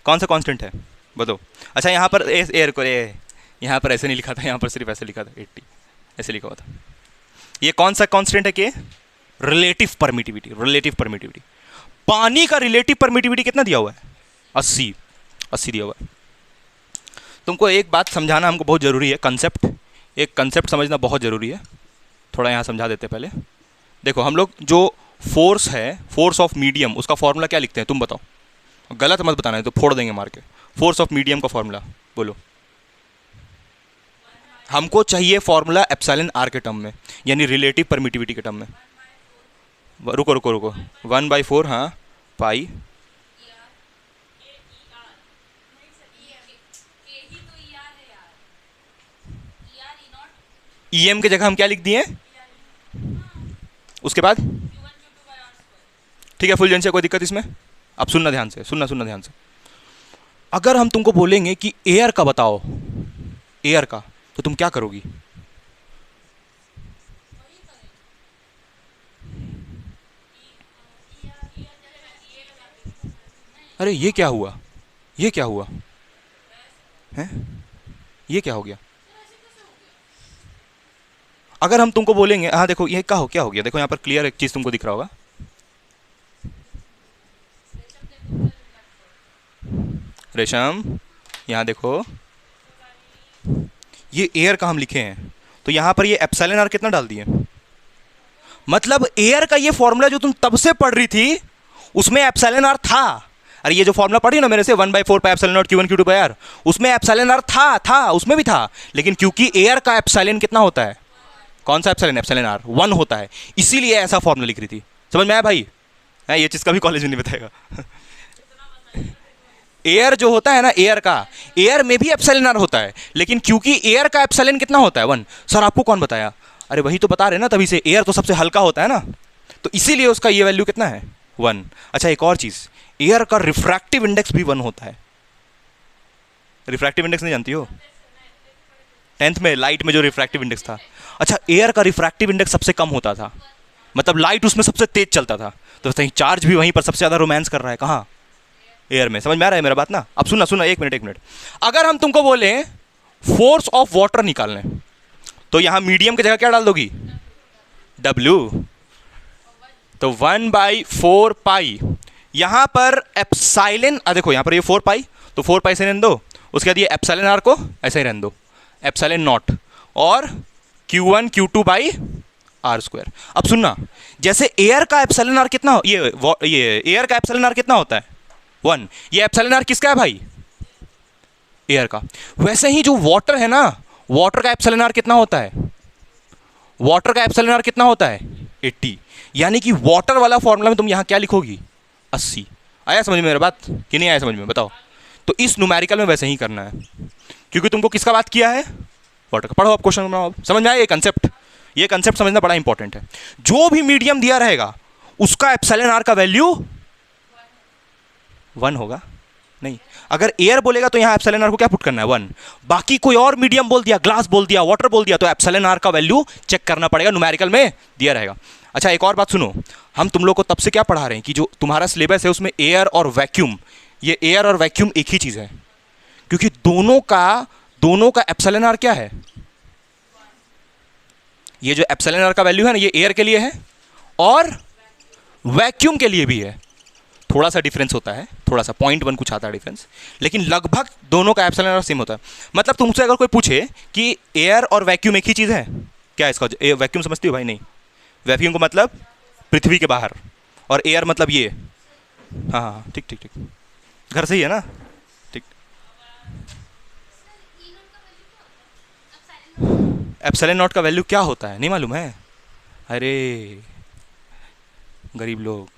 कौन सा कांस्टेंट है बताओ। अच्छा यहाँ पर एयर को यहाँ पर ऐसे नहीं लिखा था, यहाँ पर सिर्फ ऐसे लिखा था 80, ऐसे लिखा हुआ था। ये कौन सा कांस्टेंट है के, रिलेटिव परमिटिविटी। रिलेटिव परमिटिविटी, पानी का रिलेटिव परमिटिविटी कितना दिया हुआ है 80, 80 दिया हुआ है। तुमको एक बात समझाना हमको बहुत ज़रूरी है, कंसेप्ट, एक कंसेप्ट समझना बहुत ज़रूरी है। थोड़ा यहाँ समझा देते पहले। देखो हम लोग जो फोर्स है, फोर्स ऑफ मीडियम, उसका फॉर्मूला क्या लिखते हैं तुम बताओ, गलत मत बताना है तो फोड़ देंगे मार के। फोर्स ऑफ मीडियम का फॉर्मूला बोलो। हमको चाहिए फॉर्मूला एप्सिलॉन आर के टर्म में, यानी रिलेटिव परमिटिविटी के टर्म में। रुको रुको रुको, 1/4 हाँ पाई, ई एम की जगह हम क्या लिख दिए उसके बाद, ठीक है फुल जन से, कोई दिक्कत इसमें। अब सुनना ध्यान से, सुनना ध्यान से। अगर हम तुमको बोलेंगे कि एयर का बताओ, एयर का, तो तुम क्या करोगी। अरे ये क्या हुआ, ये क्या हुआ है, ये क्या हो गया। अगर हम तुमको बोलेंगे, हाँ देखो ये क्या हो गया, देखो यहाँ पर क्लियर एक चीज तुमको दिख रहा होगा। रेशम यहाँ देखो, ये एयर का हम लिखे हैं, तो यहाँ पर ये एप्सिलॉन आर कितना डाल दिए, मतलब एयर का ये फॉर्मूला जो तुम तब से पढ़ रही थी उसमें एप्सिलॉन आर था। अरे ये जो फॉर्मूला पढ़ी ना मेरे से 1/4 pi epsilon naught Q1 Q2 pi r, उसमें एप्सिलॉन आर था उसमें भी था, लेकिन क्योंकि एयर का एप्सिलॉन कितना होता है, कौन सा एप्सिलॉन, एप्सिलॉन आर 1 होता है, इसीलिए ऐसा फॉर्मूला लिख रही थी। समझ में आया भाई, है ये चीज़ कभी कॉलेज में नहीं बताएगा। एयर जो होता है ना, एयर का, एयर में भी एप्सिलॉन आर होता है, लेकिन क्योंकि एयर का एप्सिलॉन कितना होता है 1। सर आपको कौन बताया, अरे वही तो बता रहे ना, तभी से एयर तो सबसे हल्का होता है ना, तो इसीलिए उसका ये वैल्यू कितना है 1। अच्छा एक और चीज़, एयर का रिफ्रैक्टिव इंडेक्स भी 1 होता है। रिफ्रैक्टिव इंडेक्स नहीं जानती हो, 10th में लाइट में जो रिफ्रैक्टिव इंडेक्स था। अच्छा एयर का रिफ्रैक्टिव इंडेक्स सबसे कम होता था, मतलब लाइट उसमें सबसे तेज चलता था, तो सही चार्ज भी वहीं पर सबसे ज़्यादा रोमांस कर रहा है, कहाँ, एयर में। समझ में आ रहा है मेरा बात ना। अब सुनना एक मिनट। अगर हम तुमको बोले फोर्स ऑफ वाटर निकालने, तो यहां मीडियम की जगह क्या डाल दोगी, W, तो 1/4 पाई, यहां पर एप्सिलॉन, देखो यहां पर ये 4 पाई, तो 4 पाई से रहने दो, उसके बाद ये एप्सिलॉन आर को ऐसे ही रहने दो, एप्सिलॉन नॉट, और Q1 Q2 by are square. अब सुनना, जैसे एयर का एप्सिलॉन आर कितना हो, ये एयर का एप्सिलॉन आर कितना होता है 1, ये एप्सिलॉन आर किसका है भाई, एयर का। वैसे ही जो वाटर है ना, वाटर का एप्सिलॉन आर कितना होता है, वाटर का एप्सिलॉन आर कितना होता है 80, यानी कि वाटर वाला फॉर्मूला में तुम यहां क्या लिखोगी 80। आया समझ में मेरी बात कि नहीं आया समझ में, बताओ। तो इस न्यूमेरिकल में वैसे ही करना है, क्योंकि तुमको किसका बात किया है, वाटर का। पढ़ो आप क्वेश्चन बनाओ, समझ में आया ये कंसेप्ट समझना बड़ा इंपॉर्टेंट है। जो भी मीडियम दिया रहेगा उसका एप्सिलॉन आर का वैल्यू 1 होगा नहीं, अगर एयर बोलेगा तो यहाँ एप्सिलॉन आर को क्या पुट करना है 1, बाकी कोई और मीडियम बोल दिया, ग्लास बोल दिया, वाटर बोल दिया, तो एप्सिलॉन आर का वैल्यू चेक करना पड़ेगा, न्यूमेरिकल में दिया रहेगा। अच्छा एक और बात सुनो, हम तुम लोग को तब से क्या पढ़ा रहे हैं कि जो तुम्हारा सिलेबस है उसमें एयर और वैक्यूम, ये एयर और वैक्यूम एक ही चीज़ है, क्योंकि दोनों का एप्सिलॉन आर क्या है, ये जो एप्सिलॉन आर का वैल्यू है ना ये एयर के लिए है और वैक्यूम के लिए भी है, थोड़ा सा डिफरेंस होता है, थोड़ा सा 0.1 कुछ आता है डिफरेंस, लेकिन लगभग दोनों का एप्सिलॉन आर सेम होता है। मतलब तुमसे अगर कोई पूछे कि एयर और वैक्यूम एक ही चीज़ है क्या, इसका वैक्यूम समझती हो भाई? नहीं, वैक्यूम को मतलब पृथ्वी के बाहर, और एयर मतलब ये, हाँ हाँ ठीक ठीक ठीक, घर से ही है ना, ठीक। एप्सिलॉन नॉट का वैल्यू क्या होता है नहीं मालूम है? अरे गरीब लोग,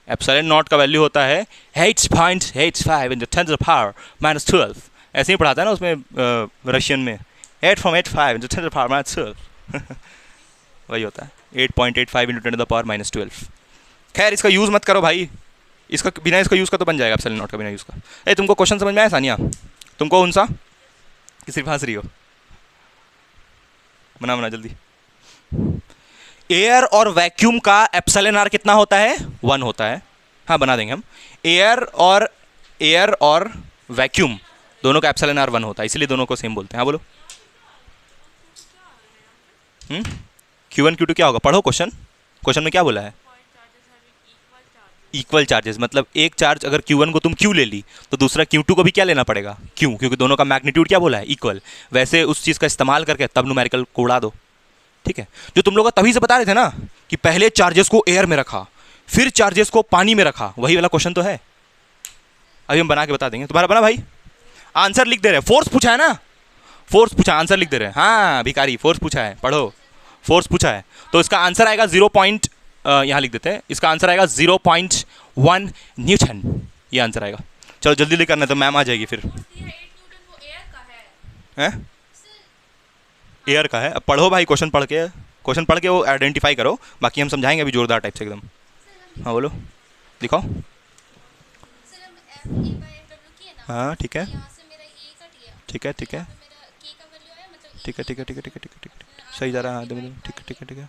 एप्सिलॉन नॉट का वैल्यू होता है 8.85 × 10⁻⁻12। ऐसे ही पढ़ाता है ना उसमें रशियन में, 8/85 × 10⁻⁻12 वही होता है 8.85 × 10⁻⁻12। खैर इसका यूज़ मत करो भाई, इसका बिना इसका यूज़ का तो बन जाएगा एप्सिलॉन नॉट का बिना यूज़ का। तुमको क्वेश्चन समझ में आया सानिया? तुमको उनसा कि सिर्फ हंस रही हो? बना जल्दी। एयर और वैक्यूम का एप्सिलॉन आर कितना होता है? 1 होता है। हाँ बना देंगे हम। एयर और वैक्यूम दोनों का एप्सिलॉन आर 1 होता है, इसलिए दोनों को सेम बोलते हैं। हाँ बोलो। Q1 Q2 क्या होगा? पढ़ो क्वेश्चन में क्या बोला है? इक्वल चार्जेस, मतलब एक चार्ज अगर Q1 को तुम Q ले ली तो दूसरा Q2 को भी क्या लेना पड़ेगा? Q, क्योंकि दोनों का मैग्नीट्यूड क्या बोला है? इक्वल। वैसे उस चीज़ का इस्तेमाल करके तब न्यूमेरिकल को उड़ा दो, ठीक है? जो तुम लोग तभी से बता रहे थे ना कि पहले चार्जेस को एयर में रखा फिर चार्जेस को पानी में रखा, वही वाला क्वेश्चन तो है। अभी हम बना के बता देंगे। तुम्हारा बना भाई? आंसर लिख दे रहे हैं। फोर्स पूछा है ना, फोर्स पूछा, आंसर लिख दे रहे हैं। हाँ भिखारी, फोर्स पूछा है, पढ़ो। फोर्स पूछा है तो इसका आंसर आएगा 0 पॉइंट, यहाँ लिख देते हैं, इसका आंसर आएगा 0.1 न्यूटन, ये आंसर आएगा। चलो जल्दी जल्दी करना तो मैम आ जाएगी फिर। हैं? एयर का है। अब पढ़ो भाई, क्वेश्चन पढ़ के वो आइडेंटिफाई करो, बाकी हम समझाएंगे अभी जोरदार टाइप से एकदम। हाँ बोलो, दिखाओ। हाँ ठीक है ठीक है ठीक है ठीक है ठीक है ठीक है ठीक है ठीक है ठीक है, सही जा रहा है। ठीक है ठीक है ठीक है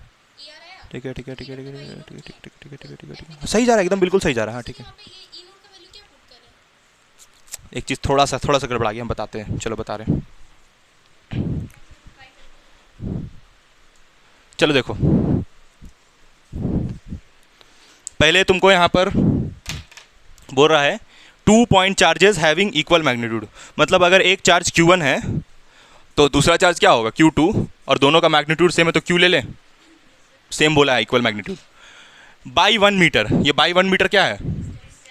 ठीक है ठीक है ठीक है ठीक है ठीक है ठीक है ठीक है ठीक है ठीक है ठीक है, सही जा रहा है एकदम, बिल्कुल सही जा रहा है। हाँ ठीक है। एक चीज़ थोड़ा सा गड़बड़ा गया, हम बताते हैं। चलो बता रहे हैं। चलो देखो, पहले तुमको यहाँ पर बोल रहा है 2 point charges having equal magnitude, मतलब अगर एक चार्ज Q1 है तो दूसरा चार्ज क्या होगा? Q2, और दोनों का मैग्नीट्यूड सेम है तो Q ले लें, सेम बोला है, इक्वल मैग्नीट्यूड। बाई 1 मीटर, ये बाई 1 मीटर क्या है?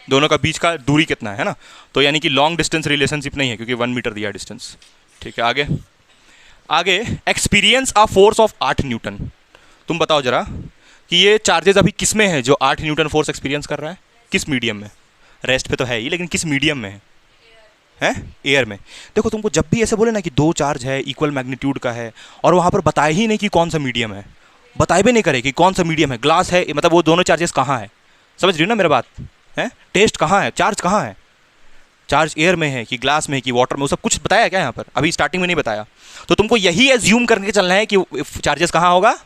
दोनों का बीच का दूरी कितना है ना, तो यानी कि लॉन्ग डिस्टेंस रिलेशनशिप नहीं है क्योंकि 1 मीटर दिया डिस्टेंस, ठीक है। आगे experience a force of 8 Newton. तुम बताओ जरा कि ये चार्जेस अभी किस में है जो 8 न्यूटन फोर्स एक्सपीरियंस कर रहा है? किस मीडियम में? रेस्ट पे तो है ही, लेकिन किस मीडियम में है? एयर में। देखो तुमको जब भी ऐसे बोले ना कि 2 चार्ज है, इक्वल मैग्नीट्यूड का है, और वहाँ पर बताए ही नहीं कि कौन सा मीडियम है, बताए भी नहीं करे कि कौन सा मीडियम है, ग्लास है, मतलब वो दोनों चार्जेस कहाँ है? समझ रही हो ना मेरा बात? है टेस्ट कहाँ है, चार्ज कहाँ है? चार्ज एयर में है कि ग्लास में है कि वाटर में, वो सब कुछ बताया क्या यहाँ पर? अभी स्टार्टिंग में नहीं बताया। तो तुमको यही एज्यूम करके चलना है कि चार्जेस कहाँ होगा?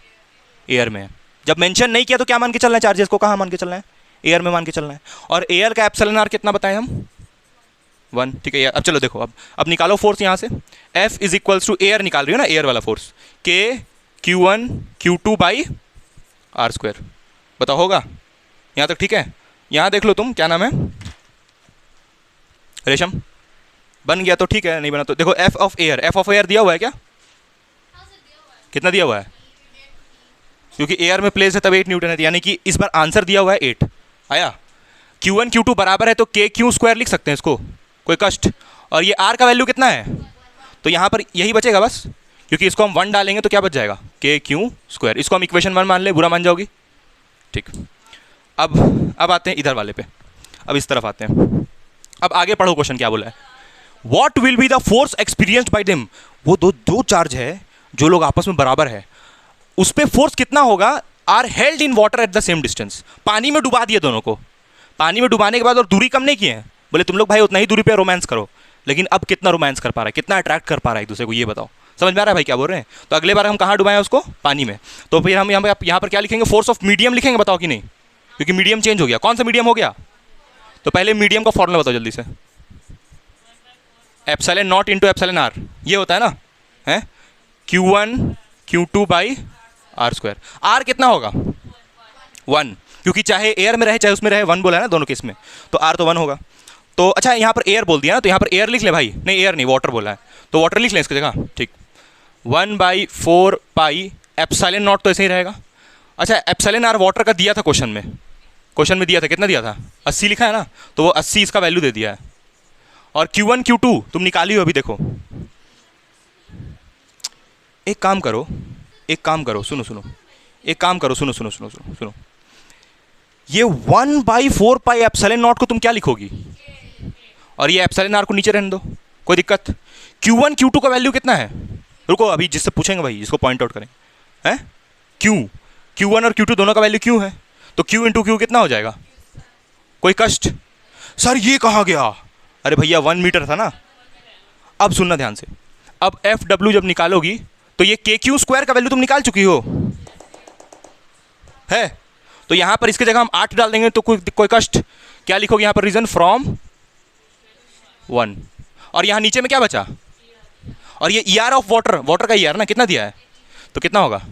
एयर में। जब मेंशन नहीं किया तो क्या मान के चलना है? चार्जेस को कहाँ मान के चलना है? एयर में मान के चलना है। और एयर का एप्सिलॉन आर कितना बताएं हम? 1, ठीक है। अब चलो देखो, अब निकालो फोर्स यहाँ से। F is equals to, air निकाल रही हो ना, एयर वाला force, K Q1 Q2 by R²। बताओ होगा यहाँ तक? ठीक है। यहाँ देख लो तुम, क्या नाम है रेशम? बन गया तो ठीक है, नहीं बना तो देखो एफ ऑफ एयर दिया हुआ है क्या? कितना दिया हुआ है? क्योंकि एयर में प्लेस है तब 8 न्यूटन है, यानी कि इस बार आंसर दिया हुआ है 8 आया। Q1 Q2 बराबर है तो KQ² लिख सकते हैं इसको, कोई कष्ट। और ये R का वैल्यू कितना है? तो यहाँ पर यही बचेगा बस, क्योंकि इसको हम 1 डालेंगे तो क्या बच जाएगा? KQ²। इसको हम इक्वेशन 1 मान ले, बुरा मान जाओगी? ठीक। अब आते हैं इधर वाले पे, अब इस तरफ आते हैं। अब आगे पढ़ो, क्वेश्चन क्या बोला है? What will be the force experienced by them. वो दो चार्ज है जो लोग आपस में बराबर है, उस पर फोर्स कितना होगा? Are held in water at the same distance. पानी में डुबा दिए दोनों को, पानी में डुबाने के बाद और दूरी कम नहीं की है, बोले तुम लोग भाई उतना ही दूरी पे रोमांस करो, लेकिन अब कितना रोमांस कर पा रहा है, कितना अट्रैक्ट कर पा रहा है एक दूसरे को, ये बताओ। समझ में आ रहा है भाई क्या बोल रहे हैं? तो अगले बार हम कहाँ डुबाएं उसको? पानी में। तो फिर हम यहाँ पर क्या लिखेंगे? फोर्स ऑफ मीडियम लिखेंगे, बताओ कि नहीं, क्योंकि मीडियम चेंज हो गया। कौन सा मीडियम हो गया? तो पहले मीडियम का फॉर्मूला बताओ जल्दी से। Epsilon naught into epsilon r, ये होता है ना, है Q1 Q2 by are square. Are कितना होगा? 1, क्योंकि चाहे एयर में रहे चाहे उसमें रहे, 1 बोला है ना दोनों केस में, तो आर तो 1 होगा। तो अच्छा यहाँ पर एयर बोल दिया ना, तो यहाँ पर एयर लिख ले भाई, नहीं एयर नहीं, वाटर बोला है, तो वाटर लिख लें इसकी जगह, ठीक। 1/4 पाई एप्सिलॉन नॉट, तो ऐसे ही रहेगा। अच्छा एप्सिलॉन आर वाटर का दिया था क्वेश्चन में दिया था, कितना दिया था? 80 लिखा है ना, तो वो 80 इसका वैल्यू दे दिया है। और Q1 Q2 तुम निकाली हो अभी, देखो एक काम करो, सुनो, ये 1/4 पाई एप्सिलॉन नॉट को तुम क्या लिखोगी? और ये एप्सिलॉन आर को नीचे रहने दो, कोई दिक्कत? Q1 Q2 का वैल्यू कितना है? रुको अभी जिससे पूछेंगे भाई, इसको पॉइंट आउट करें, हैं? Q1 और Q2 दोनों का वैल्यू Q है, तो Q इंटू Q कितना हो जाएगा? कोई कष्ट? सर ये कहाँ गया? अरे भैया 1 मीटर था ना। अब सुनना ध्यान से, अब FW जब निकालोगी तो ये KQ स्क्वायर का वैल्यू तुम निकाल चुकी हो, है? तो यहां पर इसके जगह हम 8 डाल देंगे, तो कोई कष्ट? क्या लिखोगे यहां पर? Reason from 1। और यहां नीचे में क्या बचा? और ये ER ऑफ वाटर का ER ना कितना दिया है, तो कितना होगा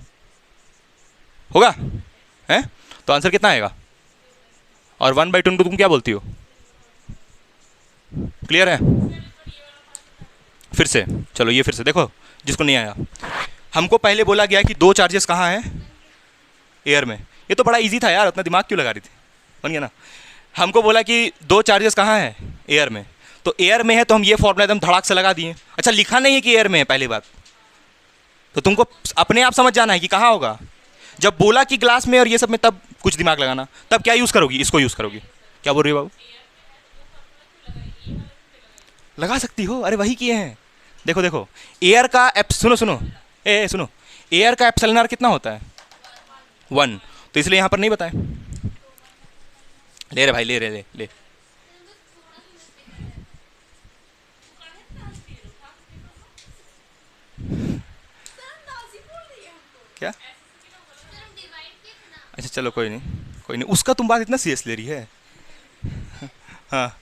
है? तो आंसर कितना आएगा? और 1/2 तुम क्या बोलती हो? क्लियर है? फिर से चलो, ये फिर से देखो जिसको नहीं आया। हमको पहले बोला गया कि 2 चार्जेस कहाँ हैं? एयर में। ये तो बड़ा इजी था यार, उतना दिमाग क्यों लगा रही थी? बन गया ना। हमको बोला कि 2 चार्जेस कहाँ हैं? एयर में। तो एयर में है तो हम ये फॉर्मूला एकदम धड़ाक से लगा दिए। अच्छा लिखा नहीं है कि एयर में है, पहली बात तो तुमको अपने आप समझ जाना है कि कहाँ होगा। जब बोला कि ग्लास में और ये सब में, तब कुछ दिमाग लगाना। तब क्या यूज़ करोगी? इसको यूज़ करोगी। क्या बोल रही हो बाबू? लगा सकती हो, अरे वही किए हैं। देखो एयर का सुनो एयर का एप्सिलॉन आर कितना होता है? 1, तो इसलिए यहाँ पर नहीं बताएं। ले रे भाई, ले। क्या? अच्छा चलो कोई नहीं, उसका तुम बात इतना सीरियस ले रही है। हाँ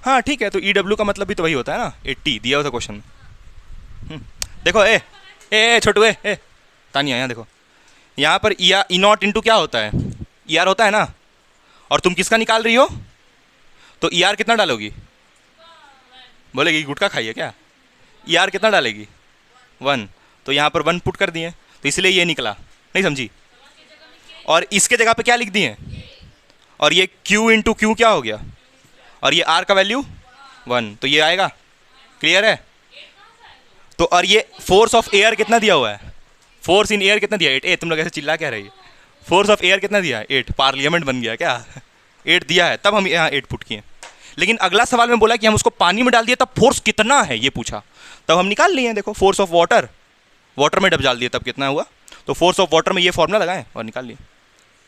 हाँ ठीक है, तो EW का मतलब भी तो वही होता है ना, 80 दिया हुआ था क्वेश्चन में। देखो ए छोटू ए तानिया, यहाँ देखो, यहाँ पर ई नॉट इंटू क्या होता है? ER होता है ना। और तुम किसका निकाल रही हो? तो ER कितना डालोगी? बोलेगी गुटखा खाइए क्या? ER कितना डालेगी? 1, तो यहाँ पर 1 पुट कर दिए, तो इसलिए ये निकला। नहीं समझी? और इसके जगह पे क्या लिख दिए? और ये Q इंटू Q क्या हो गया? और ये R का वैल्यू 1, तो ये आएगा। क्लियर है? तो और ये फोर्स ऑफ एयर कितना दिया हुआ है? फोर्स इन एयर कितना दिया? 8। तुम लोग ऐसे चिल्ला क्या रही है? फोर्स ऑफ एयर कितना दिया है? 8। पार्लियामेंट बन गया क्या? 8 दिया है, तब हम यहाँ 8 पुट किए। लेकिन अगला सवाल में बोला कि हम उसको पानी में डाल दिए, तब फोर्स कितना है ये पूछा, तब हम निकाल लिए। देखो फोर्स ऑफ वाटर में डब डाल दिए, तब कितना हुआ? तो फोर्स ऑफ वाटर में ये फॉर्मूला लगाएं और निकाल लिए।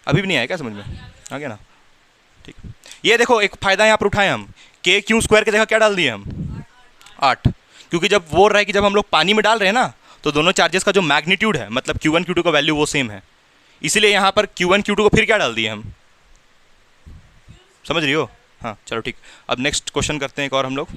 अभी भी नहीं आया क्या समझ में? आ गया ना? ठीक। ये देखो एक फ़ायदा यहाँ पर उठाएं हम, KQ स्क्वायर की जगह क्या डाल दिए हम? 8, क्योंकि जब वो रहा है कि जब हम लोग पानी में डाल रहे हैं ना, तो दोनों चार्जेस का जो मैग्नीट्यूड है, मतलब Q1 Q2 का वैल्यू वो सेम है, इसीलिए यहाँ पर Q1 Q2 को फिर क्या डाल दिए हम? समझ रही हो? हाँ चलो ठीक। अब नेक्स्ट क्वेश्चन करते हैं एक और हम लोग।